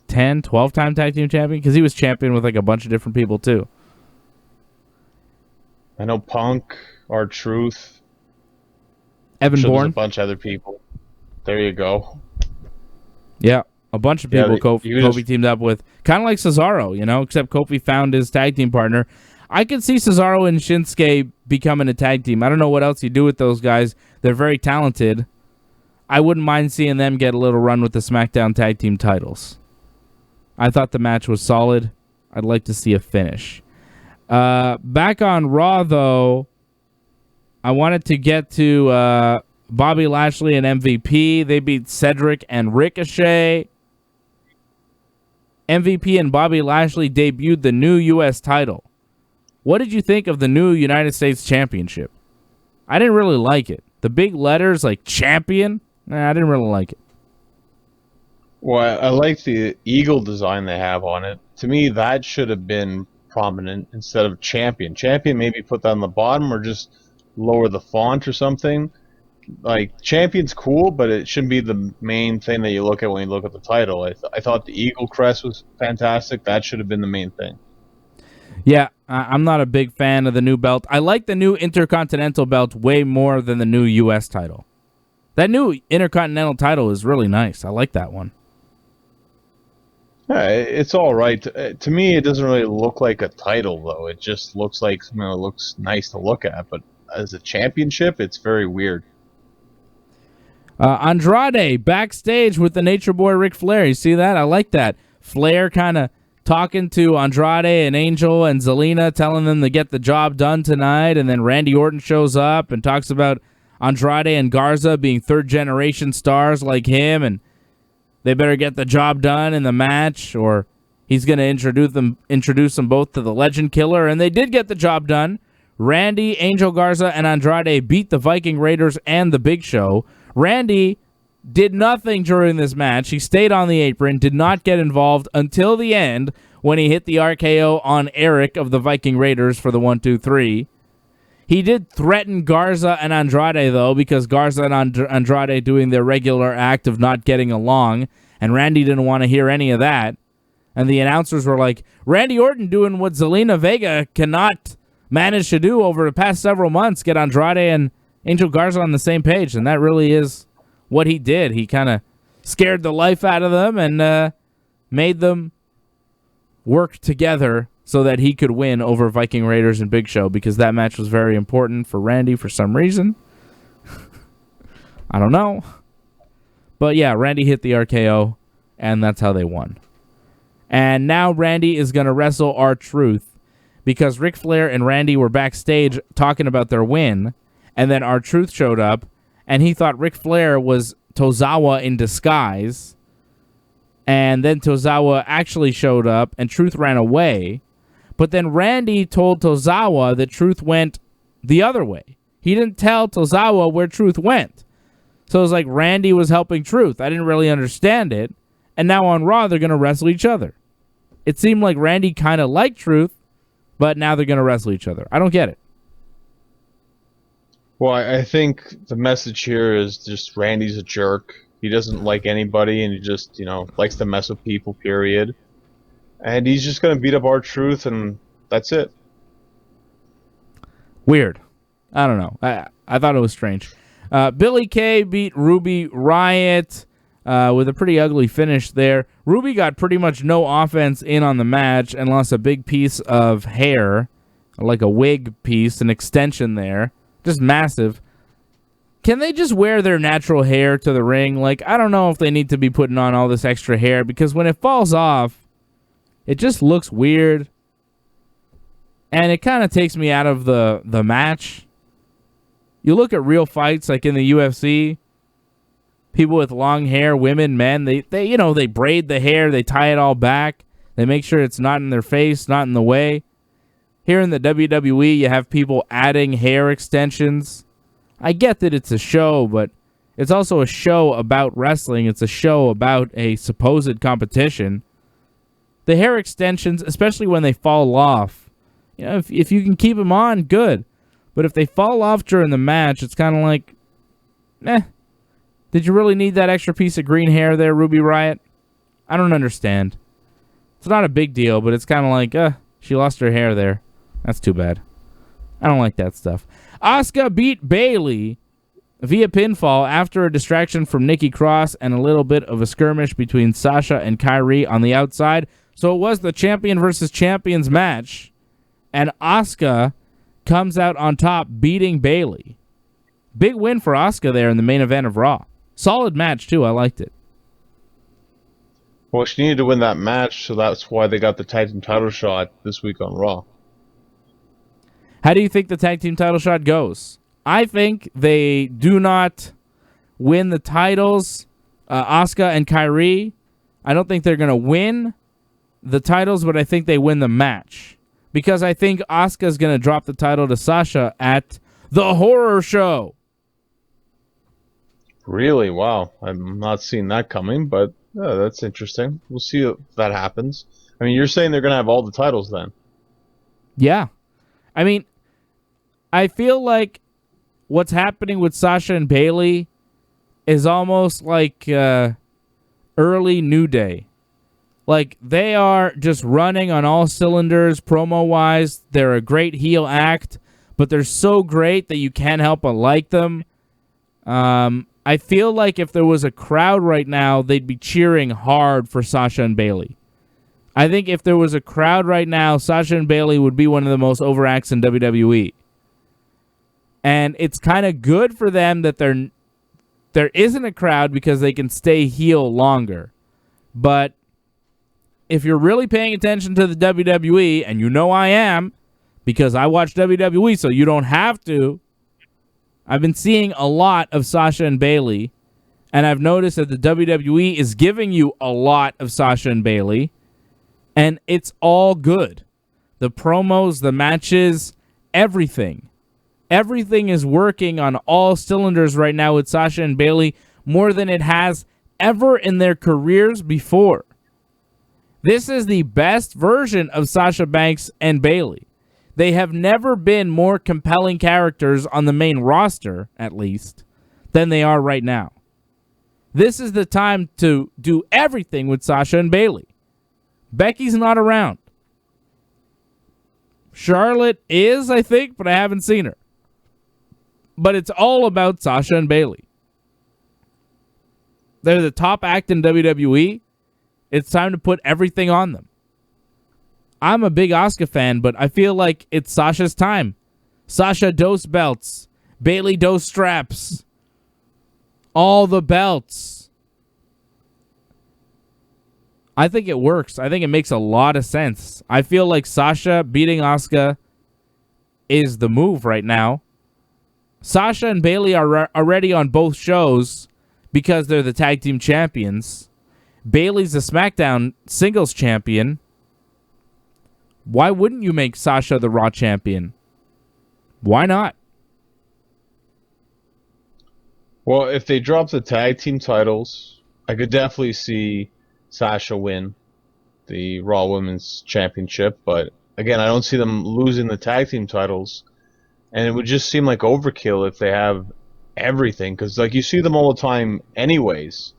12-time tag team champion? Because he was champion with a bunch of different people too.
I know Punk, R-Truth.
Evan Bourne.
A bunch of other people. There you go.
Yeah, a bunch of people Kofi teamed up with. Kind of like Cesaro, except Kofi found his tag team partner. I could see Cesaro and Shinsuke becoming a tag team. I don't know what else you do with those guys. They're very talented. I wouldn't mind seeing them get a little run with the SmackDown tag team titles. I thought the match was solid. I'd like to see a finish. Back on Raw, though, I wanted to get to Bobby Lashley and MVP. They beat Cedric and Ricochet. MVP and Bobby Lashley debuted the new U.S. title. What did you think of the new United States Championship? I didn't really like it. The big letters like champion, I didn't really like it.
Well, I like the eagle design they have on it. To me, that should have been prominent instead of champion. Champion maybe put that on the bottom or just lower the font or something. Like, champion's cool, but it shouldn't be the main thing that you look at when you look at the title. I thought the eagle crest was fantastic. That should have been the main thing.
Yeah, I'm not a big fan of the new belt. I like the new Intercontinental belt way more than the new U.S. title. That new Intercontinental title is really nice. I like that one.
Yeah, it's all right. To me, it doesn't really look like a title, though. It just looks like something that looks nice to look at. But as a championship, it's very weird.
Andrade backstage with the Nature Boy Ric Flair. You see that? I like that. Flair kind of talking to Andrade and Angel and Zelina, telling them to get the job done tonight. And then Randy Orton shows up and talks about Andrade and Garza being third-generation stars like him, and they better get the job done in the match, or he's going to introduce them both to the Legend Killer. And they did get the job done. Randy, Angel Garza, and Andrade beat the Viking Raiders and the Big Show. Randy did nothing during this match. He stayed on the apron, did not get involved until the end when he hit the RKO on Eric of the Viking Raiders for the 1-2-3. He did threaten Garza and Andrade, though, because Garza and Andrade doing their regular act of not getting along, and Randy didn't want to hear any of that. And the announcers were like, Randy Orton doing what Zelina Vega cannot manage to do over the past several months, get Andrade and Angel Garza on the same page, and that really is what he did. He kind of scared the life out of them and made them work together so that he could win over Viking Raiders and Big Show, because that match was very important for Randy for some reason. I don't know. But yeah, Randy hit the RKO, and that's how they won. And now Randy is going to wrestle R-Truth, because Ric Flair and Randy were backstage talking about their win, and then R-Truth showed up, and he thought Ric Flair was Tozawa in disguise, and then Tozawa actually showed up, and Truth ran away. But then Randy told Tozawa that Truth went the other way. He didn't tell Tozawa where Truth went. So it was like Randy was helping Truth. I didn't really understand it. And now on Raw, they're going to wrestle each other. It seemed like Randy kind of liked Truth, but now they're going to wrestle each other. I don't get it.
Well, I think the message here is just Randy's a jerk. He doesn't like anybody, and he just, likes to mess with people, period. And he's just going to beat up R-Truth, and that's it.
Weird. I don't know. I thought it was strange. Billie Kay beat Ruby Riott with a pretty ugly finish there. Ruby got pretty much no offense in on the match and lost a big piece of hair, like a wig piece, an extension there. Just massive. Can they just wear their natural hair to the ring? Like, I don't know if they need to be putting on all this extra hair, because when it falls off, it just looks weird. And it kind of takes me out of the match. You look at real fights like in the UFC, people with long hair, women, men, they braid the hair, they tie it all back. They make sure it's not in their face, not in the way. Here in the WWE, you have people adding hair extensions. I get that it's a show, but it's also a show about wrestling. It's a show about a supposed competition. The hair extensions, especially when they fall off, if you can keep them on, good. But if they fall off during the match, it's kind of like, did you really need that extra piece of green hair there, Ruby Riott? I don't understand. It's not a big deal, but it's kind of like, she lost her hair there. That's too bad. I don't like that stuff. Asuka beat Bayley via pinfall after a distraction from Nikki Cross and a little bit of a skirmish between Sasha and Kairi on the outside. So it was the champion versus champions match, and Asuka comes out on top beating Bayley. Big win for Asuka there in the main event of Raw. Solid match, too. I liked it.
Well, she needed to win that match, so that's why they got the tag team title shot this week on Raw.
How do you think the tag team title shot goes? I think they do not win the titles, Asuka and Kairi. I don't think they're going to win the titles, but I think they win the match. Because I think Asuka's going to drop the title to Sasha at the Horror Show.
Really? Wow. I'm not seeing that coming, but that's interesting. We'll see if that happens. I mean, you're saying they're going to have all the titles then?
Yeah. I mean, I feel like what's happening with Sasha and Bayley is almost like early New Day. Like, they are just running on all cylinders promo-wise. They're a great heel act, but they're so great that you can't help but like them. I feel like if there was a crowd right now, they'd be cheering hard for Sasha and Bayley. I think if there was a crowd right now, Sasha and Bayley would be one of the most over acts in WWE. And it's kind of good for them that there isn't a crowd because they can stay heel longer. But if you're really paying attention to the WWE, and you know I am, because I watch WWE, so you don't have to, I've been seeing a lot of Sasha and Bayley, and I've noticed that the WWE is giving you a lot of Sasha and Bayley, and it's all good. The promos, the matches, everything. Everything is working on all cylinders right now with Sasha and Bayley more than it has ever in their careers before. This is the best version of Sasha Banks and Bayley. They have never been more compelling characters on the main roster, at least, than they are right now. This is the time to do everything with Sasha and Bayley. Becky's not around. Charlotte is, I think, but I haven't seen her. But it's all about Sasha and Bayley. They're the top act in WWE. It's time to put everything on them. I'm a big Asuka fan, but I feel like it's Sasha's time. Sasha dose belts. Bayley dose straps. All the belts. I think it works. I think it makes a lot of sense. I feel like Sasha beating Asuka is the move right now. Sasha and Bayley are already on both shows because they're the tag team champions. Bayley's the Smackdown singles champion. Why wouldn't you make Sasha the Raw champion? Why not?
Well, if they drop the tag team titles, I could definitely see Sasha win the Raw Women's Championship. But again, I don't see them losing the tag team titles. And it would just seem like overkill if they have everything. Because like you see them all the time anyways.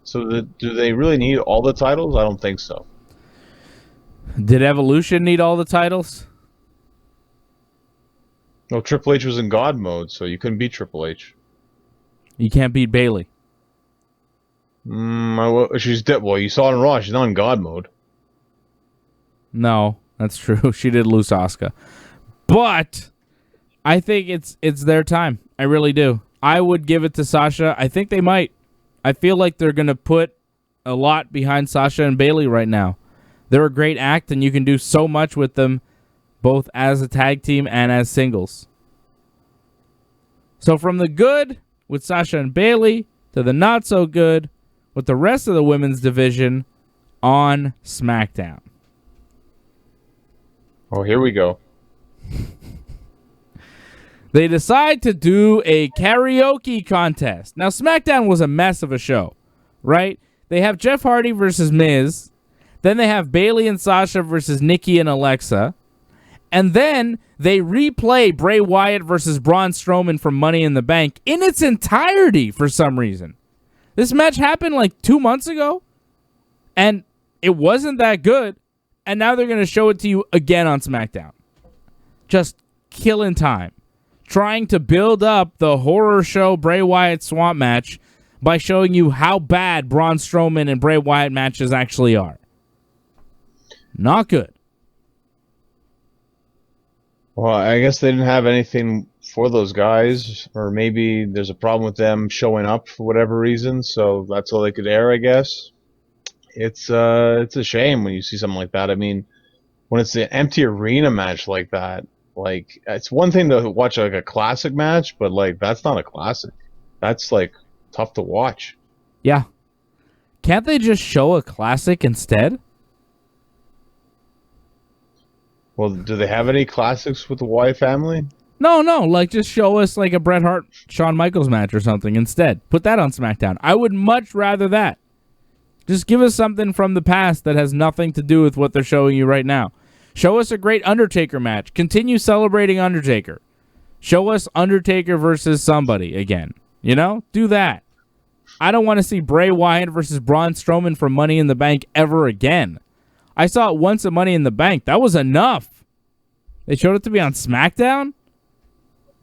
So do they really need all the titles? I don't think so.
Did Evolution need all the titles?
No, Triple H was in God mode, so you couldn't beat Triple H.
You can't beat Bayley.
She's dead. Well, you saw it in Raw. She's not in God mode.
No, that's true. She did lose Asuka. But I think it's their time. I really do. I would give it to Sasha. I think they might. I feel like they're going to put a lot behind Sasha and Bayley right now. They're a great act, and you can do so much with them, both as a tag team and as singles. So from the good with Sasha and Bayley to the not so good with the rest of the women's division on SmackDown.
Oh, here we go.
They decide to do a karaoke contest. Now, SmackDown was a mess of a show, right? They have Jeff Hardy versus Miz. Then they have Bayley and Sasha versus Nikki and Alexa. And then they replay Bray Wyatt versus Braun Strowman from Money in the Bank in its entirety for some reason. This match happened like 2 months ago, and it wasn't that good. And now they're going to show it to you again on SmackDown. Just killing time. Trying to build up the horror show Bray Wyatt Swamp match by showing you how bad Braun Strowman and Bray Wyatt matches actually are. Not good.
Well, I guess they didn't have anything for those guys, or maybe there's a problem with them showing up for whatever reason, so that's all they could air, I guess. It's a shame when you see something like that. I mean, when it's an empty arena match like that, like, it's one thing to watch like a classic match, but like that's not a classic. That's like tough to watch.
Yeah. Can't they just show a classic instead?
Well, do they have any classics with the Wyatt family?
No, like just show us like a Bret Hart, Shawn Michaels match or something instead. Put that on SmackDown. I would much rather that. Just give us something from the past that has nothing to do with what they're showing you right now. Show us a great Undertaker match. Continue celebrating Undertaker. Show us Undertaker versus somebody again. You know? Do that. I don't want to see Bray Wyatt versus Braun Strowman for Money in the Bank ever again. I saw it once at Money in the Bank. That was enough. They showed it to me on SmackDown?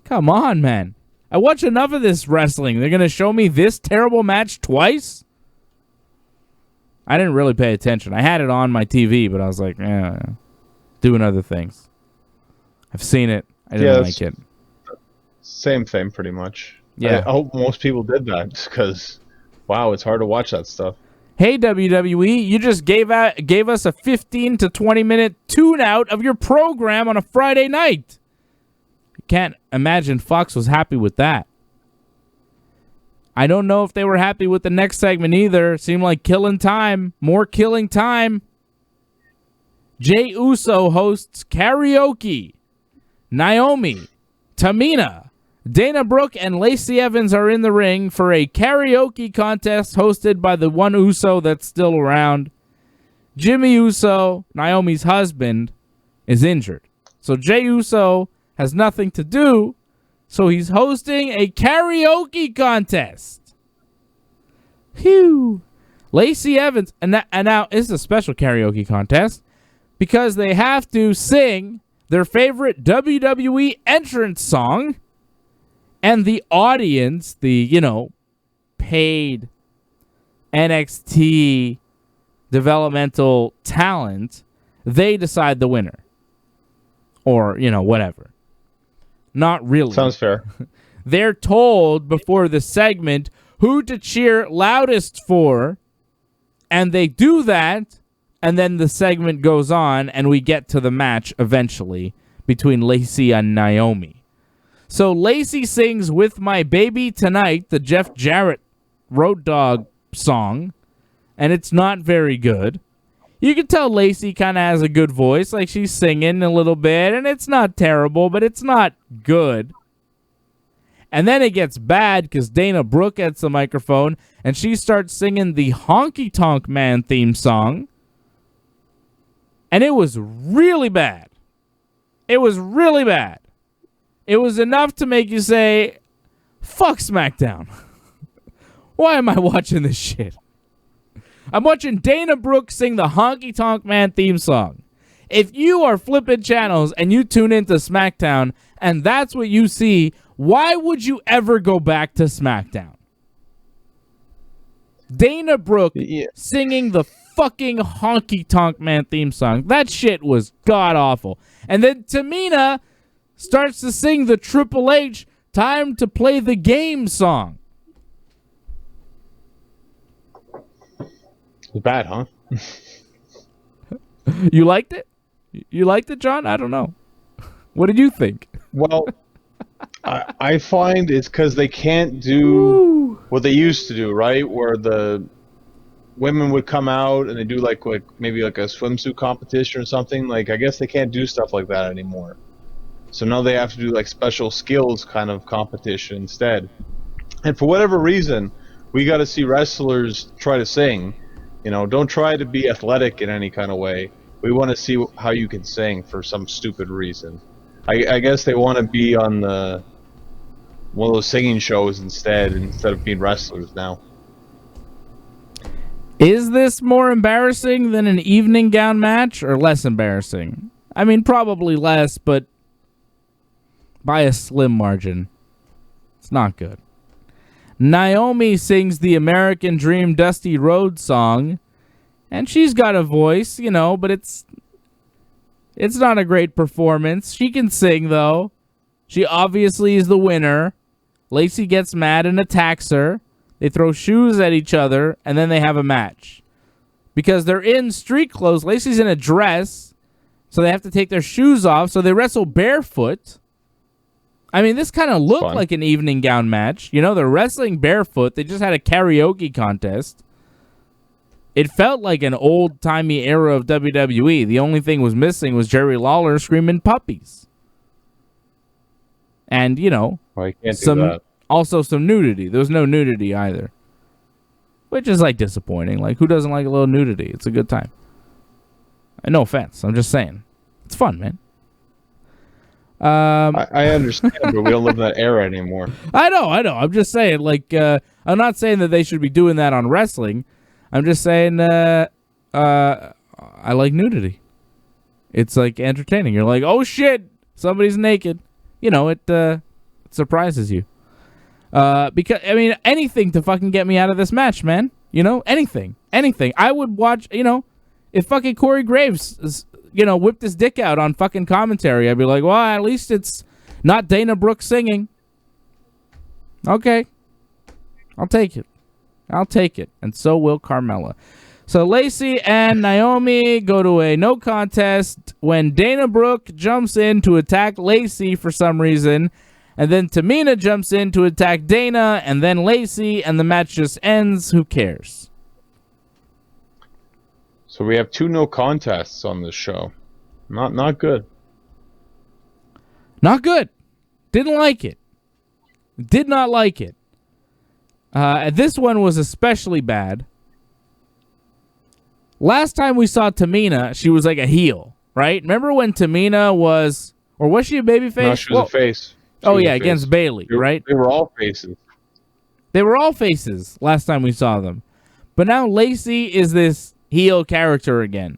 Come on, man. I watch enough of this wrestling. They're going to show me this terrible match twice? I didn't really pay attention. I had it on my TV, but I was like, doing other things. I've seen it. I didn't like it.
Same thing, pretty much.
Yeah.
I hope most people did that, because, wow, it's hard to watch that stuff.
Hey, WWE, you just gave us a 15 to 20-minute tune-out of your program on a Friday night. Can't imagine Fox was happy with that. I don't know if they were happy with the next segment either. Seemed like killing time. More killing time. Jey Uso hosts karaoke. Naomi, Tamina, Dana Brooke, and Lacey Evans are in the ring for a karaoke contest hosted by the one Uso that's still around. Jimmy Uso, Naomi's husband, is injured. So Jey Uso has nothing to do, so he's hosting a karaoke contest. Phew. Lacey Evans, and now it's a special karaoke contest because they have to sing their favorite WWE entrance song, and the audience, the, paid NXT developmental talent, they decide the winner. Or, whatever. Not really.
Sounds fair.
They're told before the segment who to cheer loudest for, and they do that, and then the segment goes on, and we get to the match eventually between Lacey and Naomi. So Lacey sings With My Baby Tonight, the Jeff Jarrett Road Dogg song, and it's not very good. You can tell Lacey kind of has a good voice, like she's singing a little bit, and it's not terrible, but it's not good. And then it gets bad because Dana Brooke gets the microphone, and she starts singing the Honky Tonk Man theme song, and it was really bad. It was really bad. It was enough to make you say, fuck SmackDown. Why am I watching this shit? I'm watching Dana Brooke sing the Honky Tonk Man theme song. If you are flipping channels and you tune into SmackDown and that's what you see, why would you ever go back to SmackDown? Dana Brooke singing the fucking Honky Tonk Man theme song. That shit was god-awful. And then Tamina starts to sing the Triple H Time to Play the Game song.
It's bad, huh?
You liked it? You liked it, John? I don't know. What did you think?
Well, I find it's because they can't do what they used to do, right? Where the women would come out and they do like maybe like a swimsuit competition or something. Like, I guess they can't do stuff like that anymore. So now they have to do like special skills kind of competition instead. And for whatever reason, we got to see wrestlers try to sing. Don't try to be athletic in any kind of way. We want to see how you can sing for some stupid reason. I guess they want to be on one of those singing shows instead of being wrestlers now.
Is this more embarrassing than an evening gown match or less embarrassing? I mean, probably less, but by a slim margin. It's not good. Naomi sings the American Dream Dusty Rhodes song, and she's got a voice, but it's not a great performance. She can sing, though. She obviously is the winner. Lacey gets mad and attacks her. They throw shoes at each other, and then they have a match. Because they're in street clothes. Lacey's in a dress, so they have to take their shoes off, so they wrestle barefoot. I mean, this kind of looked like an evening gown match. They're wrestling barefoot. They just had a karaoke contest. It felt like an old-timey era of WWE. The only thing was missing was Jerry Lawler screaming puppies. And,
Well, you can't do that.
Also some nudity. There was no nudity either. Which is, like, disappointing. Like, who doesn't like a little nudity? It's a good time. And no offense. I'm just saying. It's fun, man.
I understand, but we don't live in that era anymore.
I know. I'm just saying, like, I'm not saying that they should be doing that on wrestling. I'm just saying, I like nudity. It's, like, entertaining. You're like, oh, shit, somebody's naked. You know, it surprises you. Because, I mean, anything to fucking get me out of this match, man. You know, anything. I would watch, you know, if fucking Corey Graves, you know, whipped his dick out on fucking commentary, I'd be like, well, at least it's not Dana Brooke singing. Okay. I'll take it. And so will Carmella. So Lacey and Naomi go to a no contest when Dana Brooke jumps in to attack Lacey for some reason. And then Tamina jumps in to attack Dana and then Lacey, and the match just ends. Who cares?
So we have 2 no contests on this show. Not good.
Not good. Didn't like it. Did not like it. This one was especially bad. Last time we saw Tamina, she was like a heel, right? Remember when Tamina was, or was she a babyface?
No, she was a face.
Against Bayley, right?
They were all faces.
They were all faces last time we saw them. But now Lacey is this heel character again.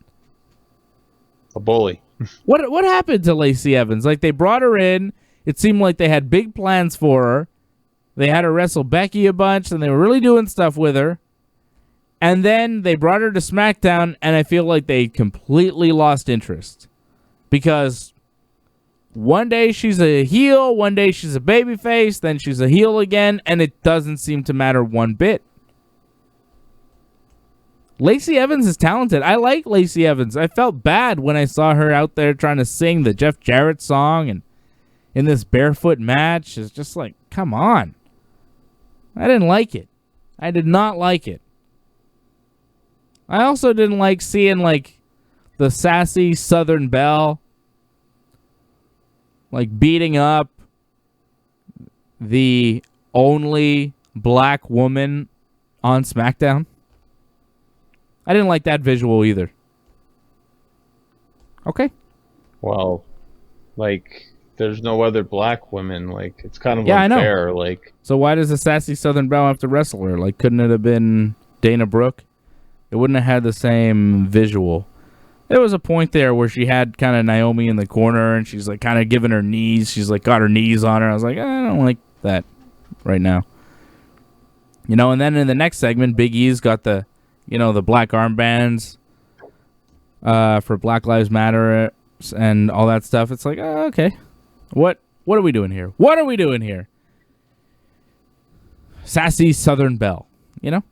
A bully.
What happened to Lacey Evans? Like, they brought her in. It seemed like they had big plans for her. They had her wrestle Becky a bunch, and they were really doing stuff with her. And then they brought her to SmackDown, and I feel like they completely lost interest. Because one day she's a heel, one day she's a babyface, then she's a heel again, and it doesn't seem to matter one bit. Lacey Evans is talented. I like Lacey Evans. I felt bad when I saw her out there trying to sing the Jeff Jarrett song and in this barefoot match. It's just like, come on. I didn't like it. I did not like it. I also didn't like seeing, like, the sassy Southern Belle, like, beating up the only black woman on SmackDown. I didn't like that visual either. Okay.
Well, like, there's no other black women. Like, it's kind of unfair.
I know.
Like,
so why does the sassy Southern Belle have to wrestle her? Like, couldn't it have been Dana Brooke? It wouldn't have had the same visual. There was a point there where she had kind of Naomi in the corner, and she's, like, kind of giving her knees. She's, like, got her knees on her. I was like, I don't like that right now. You know, and then in the next segment, Big E's got the, you know, the black armbands for Black Lives Matter and all that stuff. It's like, okay. What are we doing here? What are we doing here? Sassy Southern Belle, you know?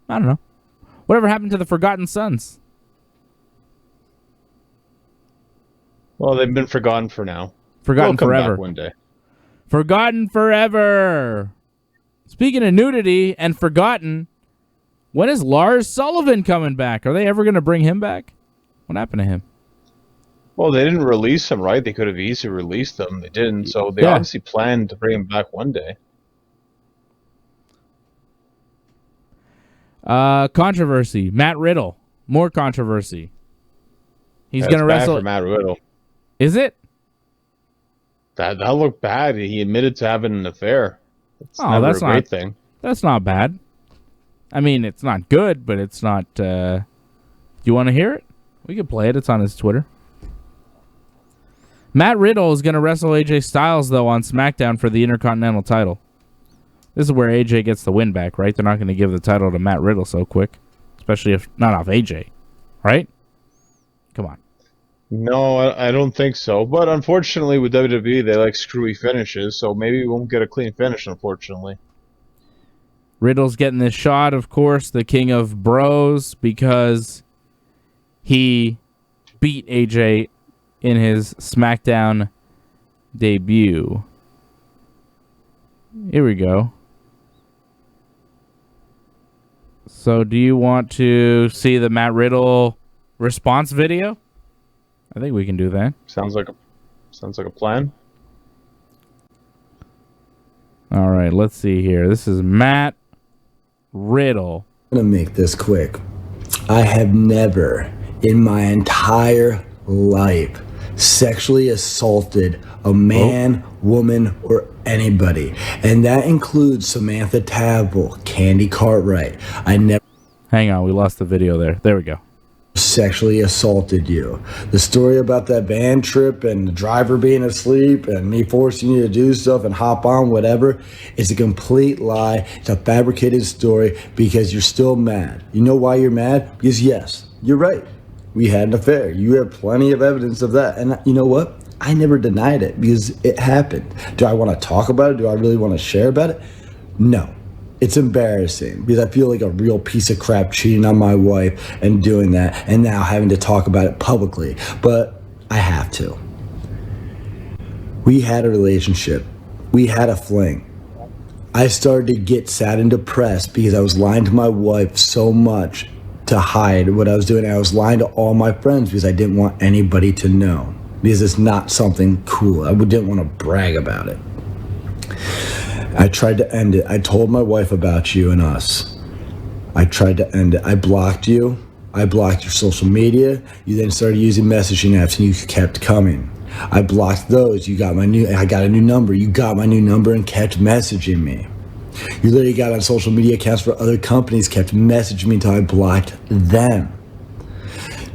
I don't know. Whatever happened to the Forgotten Sons?
Well, they've been forgotten for now.
Forgotten
They'll come
forever.
back one day.
Forgotten forever. Speaking of nudity and forgotten, when is Lars Sullivan coming back? Are they ever going to bring him back? What happened to him?
Well, they didn't release him, right? They could have easily released him. They didn't, so they obviously planned to bring him back one day.
Controversy. Matt Riddle. More controversy. He's going to wrestle.
For Matt Riddle.
Is it?
That looked bad. He admitted to having an affair. That's a great thing.
That's not bad. I mean, it's not good, but it's not... Do you want to hear it? We can play it. It's on his Twitter. Matt Riddle is going to wrestle AJ Styles, though, on SmackDown for the Intercontinental title. This is where AJ gets the win back, right? They're not going to give the title to Matt Riddle so quick. Especially if not off AJ. Right? Come on.
No, I don't think so. But unfortunately, with WWE, they like screwy finishes, so maybe we won't get a clean finish, unfortunately.
Riddle's getting this shot, of course, the king of bros, because he beat AJ in his SmackDown debut. Here we go. So do you want to see the Matt Riddle response video? I think we can do that.
Sounds like a plan.
right, let's see here. This is Matt Riddle.
I'm going to make this quick. I have never in my entire life sexually assaulted a man, woman, or anybody. And that includes Samantha Tavel, Candy Cartwright. I never...
Hang on, we lost the video there. There we go.
Sexually assaulted you. The story about that van trip and the driver being asleep and me forcing you to do stuff and hop on whatever is a complete lie. It's a fabricated story because you're still mad. You know why you're mad? Because yes, you're right. We had an affair. You have plenty of evidence of that. And you know what? I never denied it because it happened. Do I want to talk about it? Do I really want to share about it? No. It's embarrassing because I feel like a real piece of crap cheating on my wife and doing that and now having to talk about it publicly. But I have to. We had a relationship. We had a fling. I started to get sad and depressed because I was lying to my wife so much to hide what I was doing. I was lying to all my friends because I didn't want anybody to know because it's not something cool. I didn't want to brag about it. I tried to end it. I told my wife about you and us. I tried to end it. I blocked you. I blocked your social media. You then started using messaging apps and you kept coming. I blocked those. I got a new number. You got my new number and kept messaging me. You literally got on social media accounts for other companies, kept messaging me until I blocked them.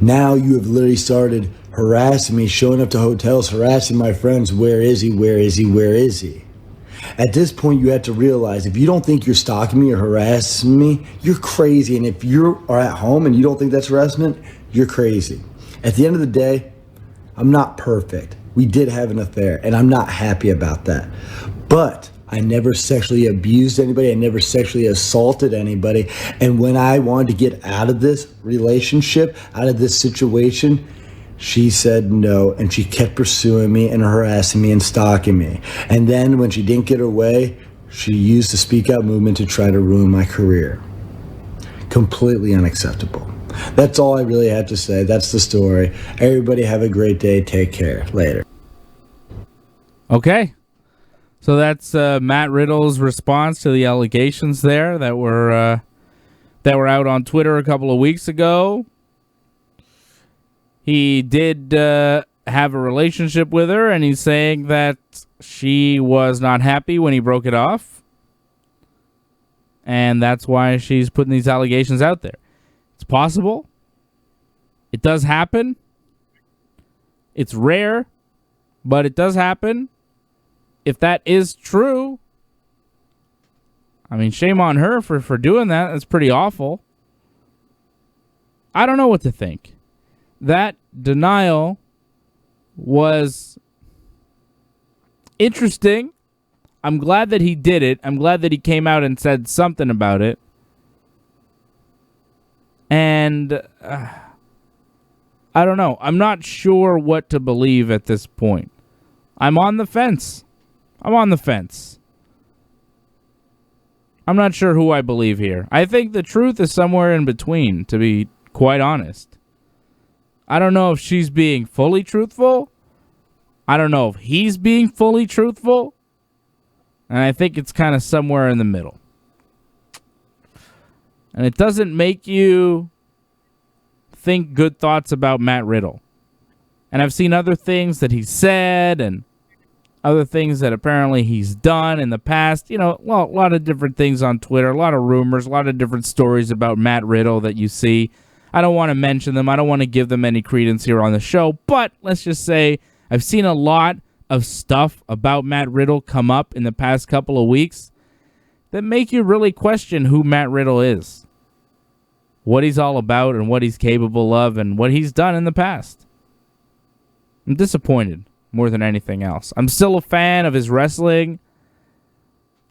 Now you have literally started harassing me, showing up to hotels, harassing my friends. Where is he? Where is he? Where is he? At this point, you have to realize if you don't think you're stalking me or harassing me, you're crazy. And if you are at home and you don't think that's harassment, you're crazy. At the end of the day, I'm not perfect. We did have an affair, and I'm not happy about that. But I never sexually abused anybody. I never sexually assaulted anybody. And when I wanted to get out of this relationship, out of this situation, she said no, and she kept pursuing me and harassing me and stalking me. And then when she didn't get her way, she used the Speak Out movement to try to ruin my career. Completely unacceptable. That's all I really had to say. That's the story. Everybody have a great day. Take care. Later.
Okay. So that's Matt Riddle's response to the allegations there that were out on Twitter a couple of weeks ago. He did have a relationship with her, and he's saying that she was not happy when he broke it off. And that's why she's putting these allegations out there. It's possible. It does happen. It's rare, but it does happen. If that is true, I mean, shame on her for doing that. That's pretty awful. I don't know what to think. That denial was interesting. I'm glad that he did it. I'm glad that he came out and said something about it. And I don't know. I'm not sure what to believe at this point. I'm on the fence. I'm not sure who I believe here. I think the truth is somewhere in between, to be quite honest. I don't know if she's being fully truthful. I don't know if he's being fully truthful. And I think it's kind of somewhere in the middle. And it doesn't make you think good thoughts about Matt Riddle. And I've seen other things that he's said and other things that apparently he's done in the past. You know, well, a lot of different things on Twitter, a lot of rumors, a lot of different stories about Matt Riddle that you see. I don't want to mention them. I don't want to give them any credence here on the show. But let's just say I've seen a lot of stuff about Matt Riddle come up in the past couple of weeks that make you really question who Matt Riddle is, what he's all about and what he's capable of and what he's done in the past. I'm disappointed more than anything else. I'm still a fan of his wrestling.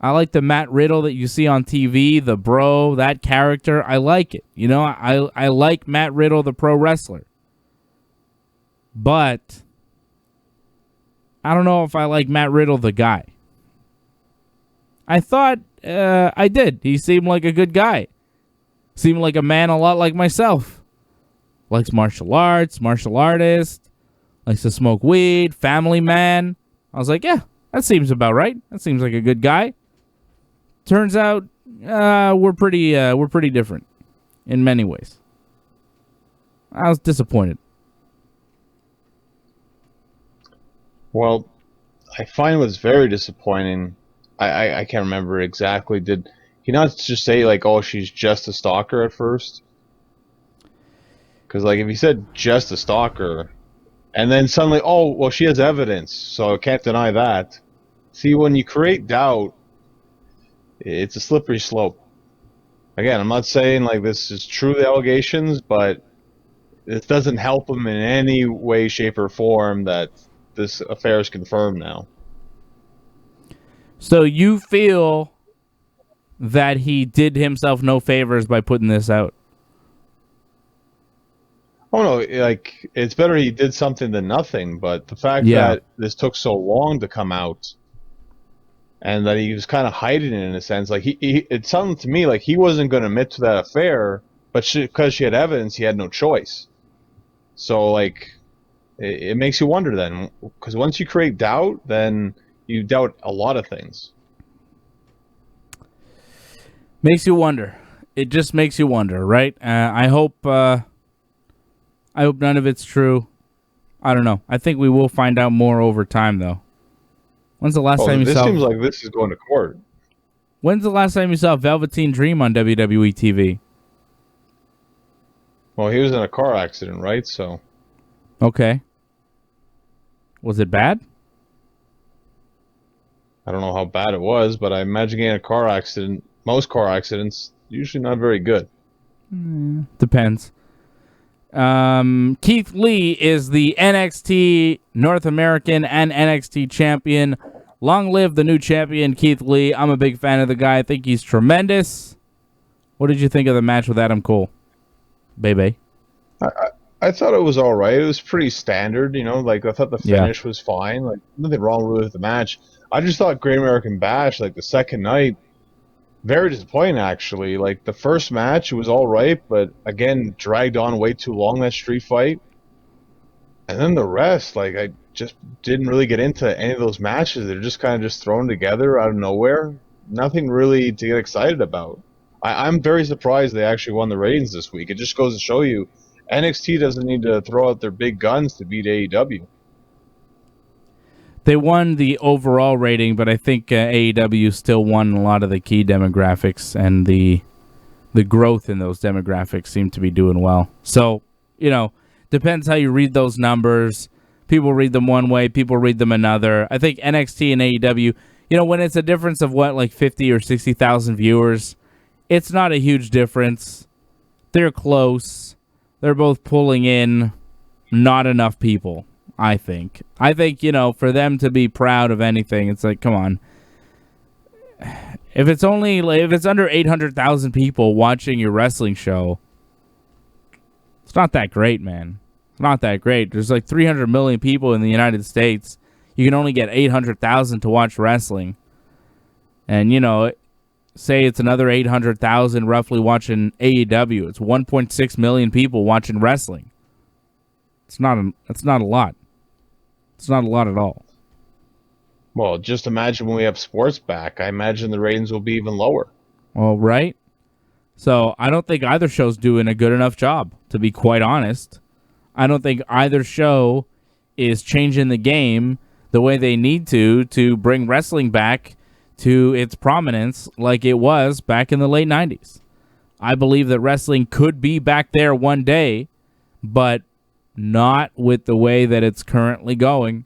I like the Matt Riddle that you see on TV, the bro, that character. I like it. You know, I like Matt Riddle, the pro wrestler. But I don't know if I like Matt Riddle, the guy. I thought I did. He seemed like a good guy. Seemed like a man a lot like myself. Likes martial arts, martial artist. Likes to smoke weed, family man. I was like, yeah, that seems about right. That seems like a good guy. turns out we're pretty different in many ways. I was disappointed.
Well, I find what's very disappointing. I can't remember exactly. Did he not just say like, "Oh, she's just a stalker" at first? Because like if he said just a stalker, and then suddenly, oh, well, she has evidence, so I can't deny that. See, when you create doubt, it's a slippery slope. Again, I'm not saying like this is true, the allegations, but it doesn't help him in any way, shape, or form that this affair is confirmed now.
So you feel that he did himself no favors by putting this out?
Oh no, like it's better he did something than nothing, but the fact that this took so long to come out and that he was kind of hiding it in a sense, like it sounded to me like he wasn't going to admit to that affair, but because she had evidence, he had no choice. So like it makes you wonder then, because once you create doubt, then you doubt a lot of things.
Makes you wonder. It just makes you wonder, right? I hope none of it's true. I don't know. I think we will find out more over time, though. When's the last time you saw...
This seems like this is going to court.
When's the last time you saw Velveteen Dream on WWE TV?
Well, he was in a car accident, right? So...
Okay. Was it bad?
I don't know how bad it was, but I imagine getting a car accident, most car accidents, usually not very good.
Depends. Keith Lee is the NXT North American and NXT champion. Long live the new champion, Keith Lee. I'm a big fan of the guy. I think he's tremendous. What did you think of the match with Adam Cole? Baby.
I thought it was all right. It was pretty standard, you know. Like I thought the finish was fine. Like nothing wrong really with the match. I just thought Great American Bash, like the second night, very disappointing actually. Like the first match, it was all right, but again, dragged on way too long, that street fight. And then the rest, like I just didn't really get into any of those matches. They're just kind of just thrown together out of nowhere. Nothing really to get excited about. I'm very surprised they actually won the ratings this week. It just goes to show you NXT doesn't need to throw out their big guns to beat AEW.
They won the overall rating, but I think AEW still won a lot of the key demographics, and the growth in those demographics seem to be doing well. So, you know, depends how you read those numbers. People read them one way, people read them another. I think NXT and AEW, you know, when it's a difference of what, like 50 or 60,000 viewers, it's not a huge difference. They're close. They're both pulling in not enough people, I think. I think, you know, for them to be proud of anything, it's like, come on. If it's under 800,000 people watching your wrestling show, it's not that great, man. It's not that great. There's like 300 million people in the United States. You can only get 800,000 to watch wrestling. And, you know, say it's another 800,000 roughly watching AEW. It's 1.6 million people watching wrestling. It's not a lot. It's not a lot at all.
Well, just imagine when we have sports back. I imagine the ratings will be even lower.
Well, right? So I don't think either show's doing a good enough job, to be quite honest. I don't think either show is changing the game the way they need to bring wrestling back to its prominence like it was back in the late 90s. I believe that wrestling could be back there one day, but not with the way that it's currently going.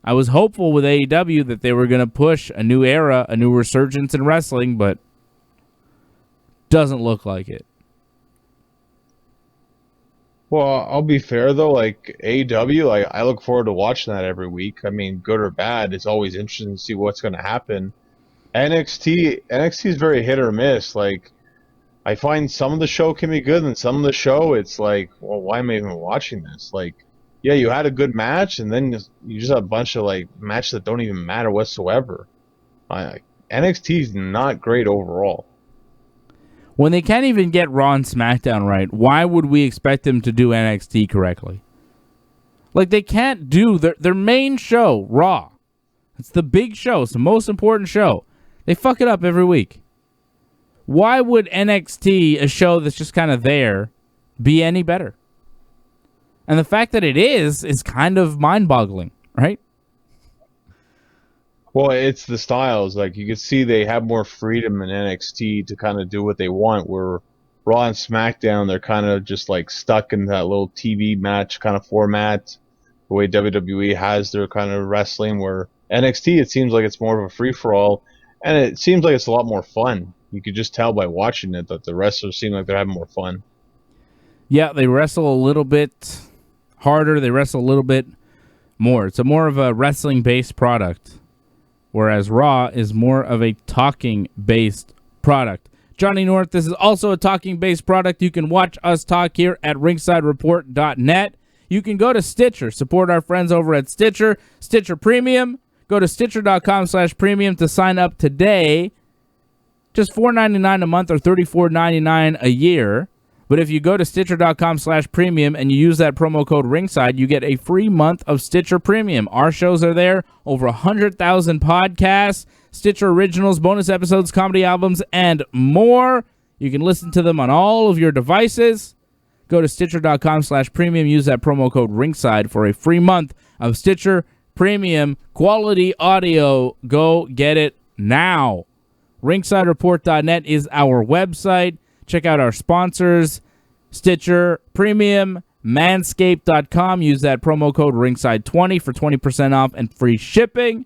I was hopeful with AEW that they were going to push a new era, a new resurgence in wrestling, but doesn't look like it.
Well, I'll be fair though, like AEW, like I look forward to watching that every week. I mean, good or bad, it's always interesting to see what's going to happen. NXT is very hit or miss. Like I find some of the show can be good, and some of the show it's like, well, why am I even watching this? Like, yeah, you had a good match, and then you just have a bunch of like matches that don't even matter whatsoever. NXT is not great overall.
When they can't even get Raw and SmackDown right, why would we expect them to do NXT correctly? Like, they can't do their main show, Raw. It's the big show. It's the most important show. They fuck it up every week. Why would NXT, a show that's just kind of there, be any better? And the fact that it is kind of mind-boggling, right?
Well, it's the styles. Like, you can see they have more freedom in NXT to kind of do what they want, where Raw and SmackDown, they're kind of just like stuck in that little TV match kind of format, the way WWE has their kind of wrestling, where NXT, it seems like it's more of a free-for-all, and it seems like it's a lot more fun. You could just tell by watching it that the wrestlers seem like they're having more fun.
Yeah, they wrestle a little bit harder. They wrestle a little bit more. It's more of a wrestling-based product, whereas Raw is more of a talking-based product. Johnny North, this is also a talking-based product. You can watch us talk here at ringsidereport.net. You can go to Stitcher. Support our friends over at Stitcher. Stitcher Premium. Go to Stitcher.com/premium to sign up today. Just $4.99 a month or $34.99 a year. But if you go to Stitcher.com/premium and you use that promo code Ringside, you get a free month of Stitcher Premium. Our shows are there. Over 100,000 podcasts, Stitcher Originals, bonus episodes, comedy albums, and more. You can listen to them on all of your devices. Go to Stitcher.com/premium. Use that promo code Ringside for a free month of Stitcher Premium quality audio. Go get it now. RingsideReport.net is our website. Check out our sponsors, Stitcher Premium, Manscaped.com. Use that promo code Ringside20 for 20% off and free shipping.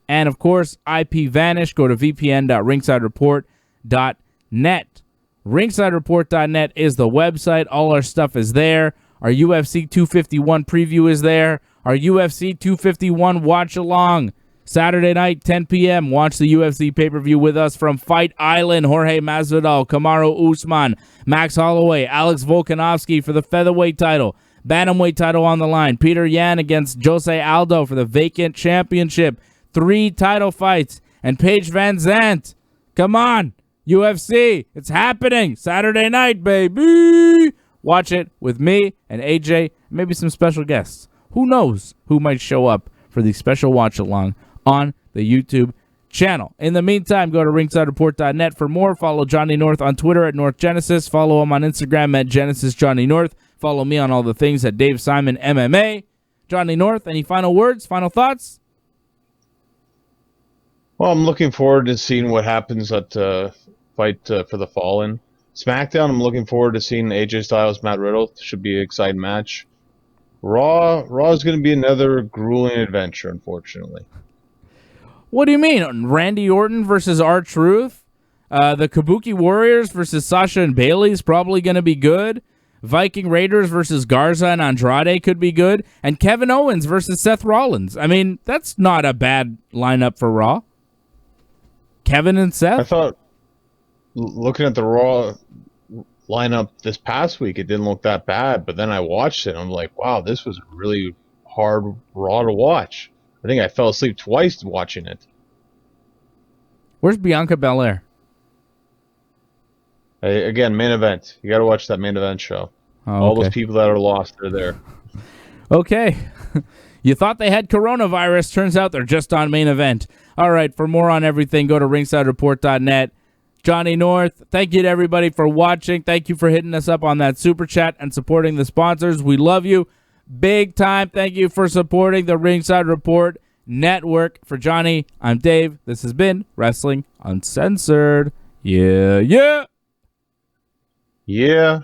And, of course, IPVanish. Go to VPN.RingsideReport.net. RingsideReport.net is the website. All our stuff is there. Our UFC 251 preview is there. Our UFC 251 watch-along. Saturday night, 10 p.m. Watch the UFC pay-per-view with us from Fight Island. Jorge Masvidal, Kamaru Usman, Max Holloway, Alex Volkanovski for the featherweight title. Bantamweight title on the line. Peter Yan against Jose Aldo for the vacant championship. 3 title fights. And Paige Van Zandt. Come on, UFC. It's happening. Saturday night, baby. Watch it with me and AJ, maybe some special guests. Who knows who might show up for the special watch-along on the YouTube channel. In the meantime, go to ringsidereport.net for more. Follow Johnny North on Twitter at North Genesis. Follow him on Instagram at Genesis Johnny North. Follow me on all the things at Dave Simon MMA. Johnny North, any final words, final thoughts?
Well, I'm looking forward to seeing what happens at Fight for the Fallen. SmackDown, I'm looking forward to seeing AJ Styles, Matt Riddle. Should be an exciting match. Raw is going to be another grueling adventure, unfortunately.
What do you mean? Randy Orton versus R-Truth? The Kabuki Warriors versus Sasha and Bayley is probably going to be good. Viking Raiders versus Garza and Andrade could be good. And Kevin Owens versus Seth Rollins. I mean, that's not a bad lineup for Raw. Kevin and Seth?
I thought, looking at the Raw lineup this past week, it didn't look that bad. But then I watched it, and I'm like, wow, this was really hard Raw to watch. I think I fell asleep twice watching it.
Where's Bianca Belair?
Hey, again, main event. You got to watch that main event show.
Oh,
All those people that are lost are there.
Okay. You thought they had coronavirus. Turns out they're just on main event. All right, for more on everything, go to ringsidereport.net. Johnny North, thank you to everybody for watching. Thank you for hitting us up on that super chat and supporting the sponsors. We love you big time. Thank you for supporting the Ringside Report Network. For Johnny, I'm Dave. This has been Wrestling Uncensored. Yeah.
Yeah.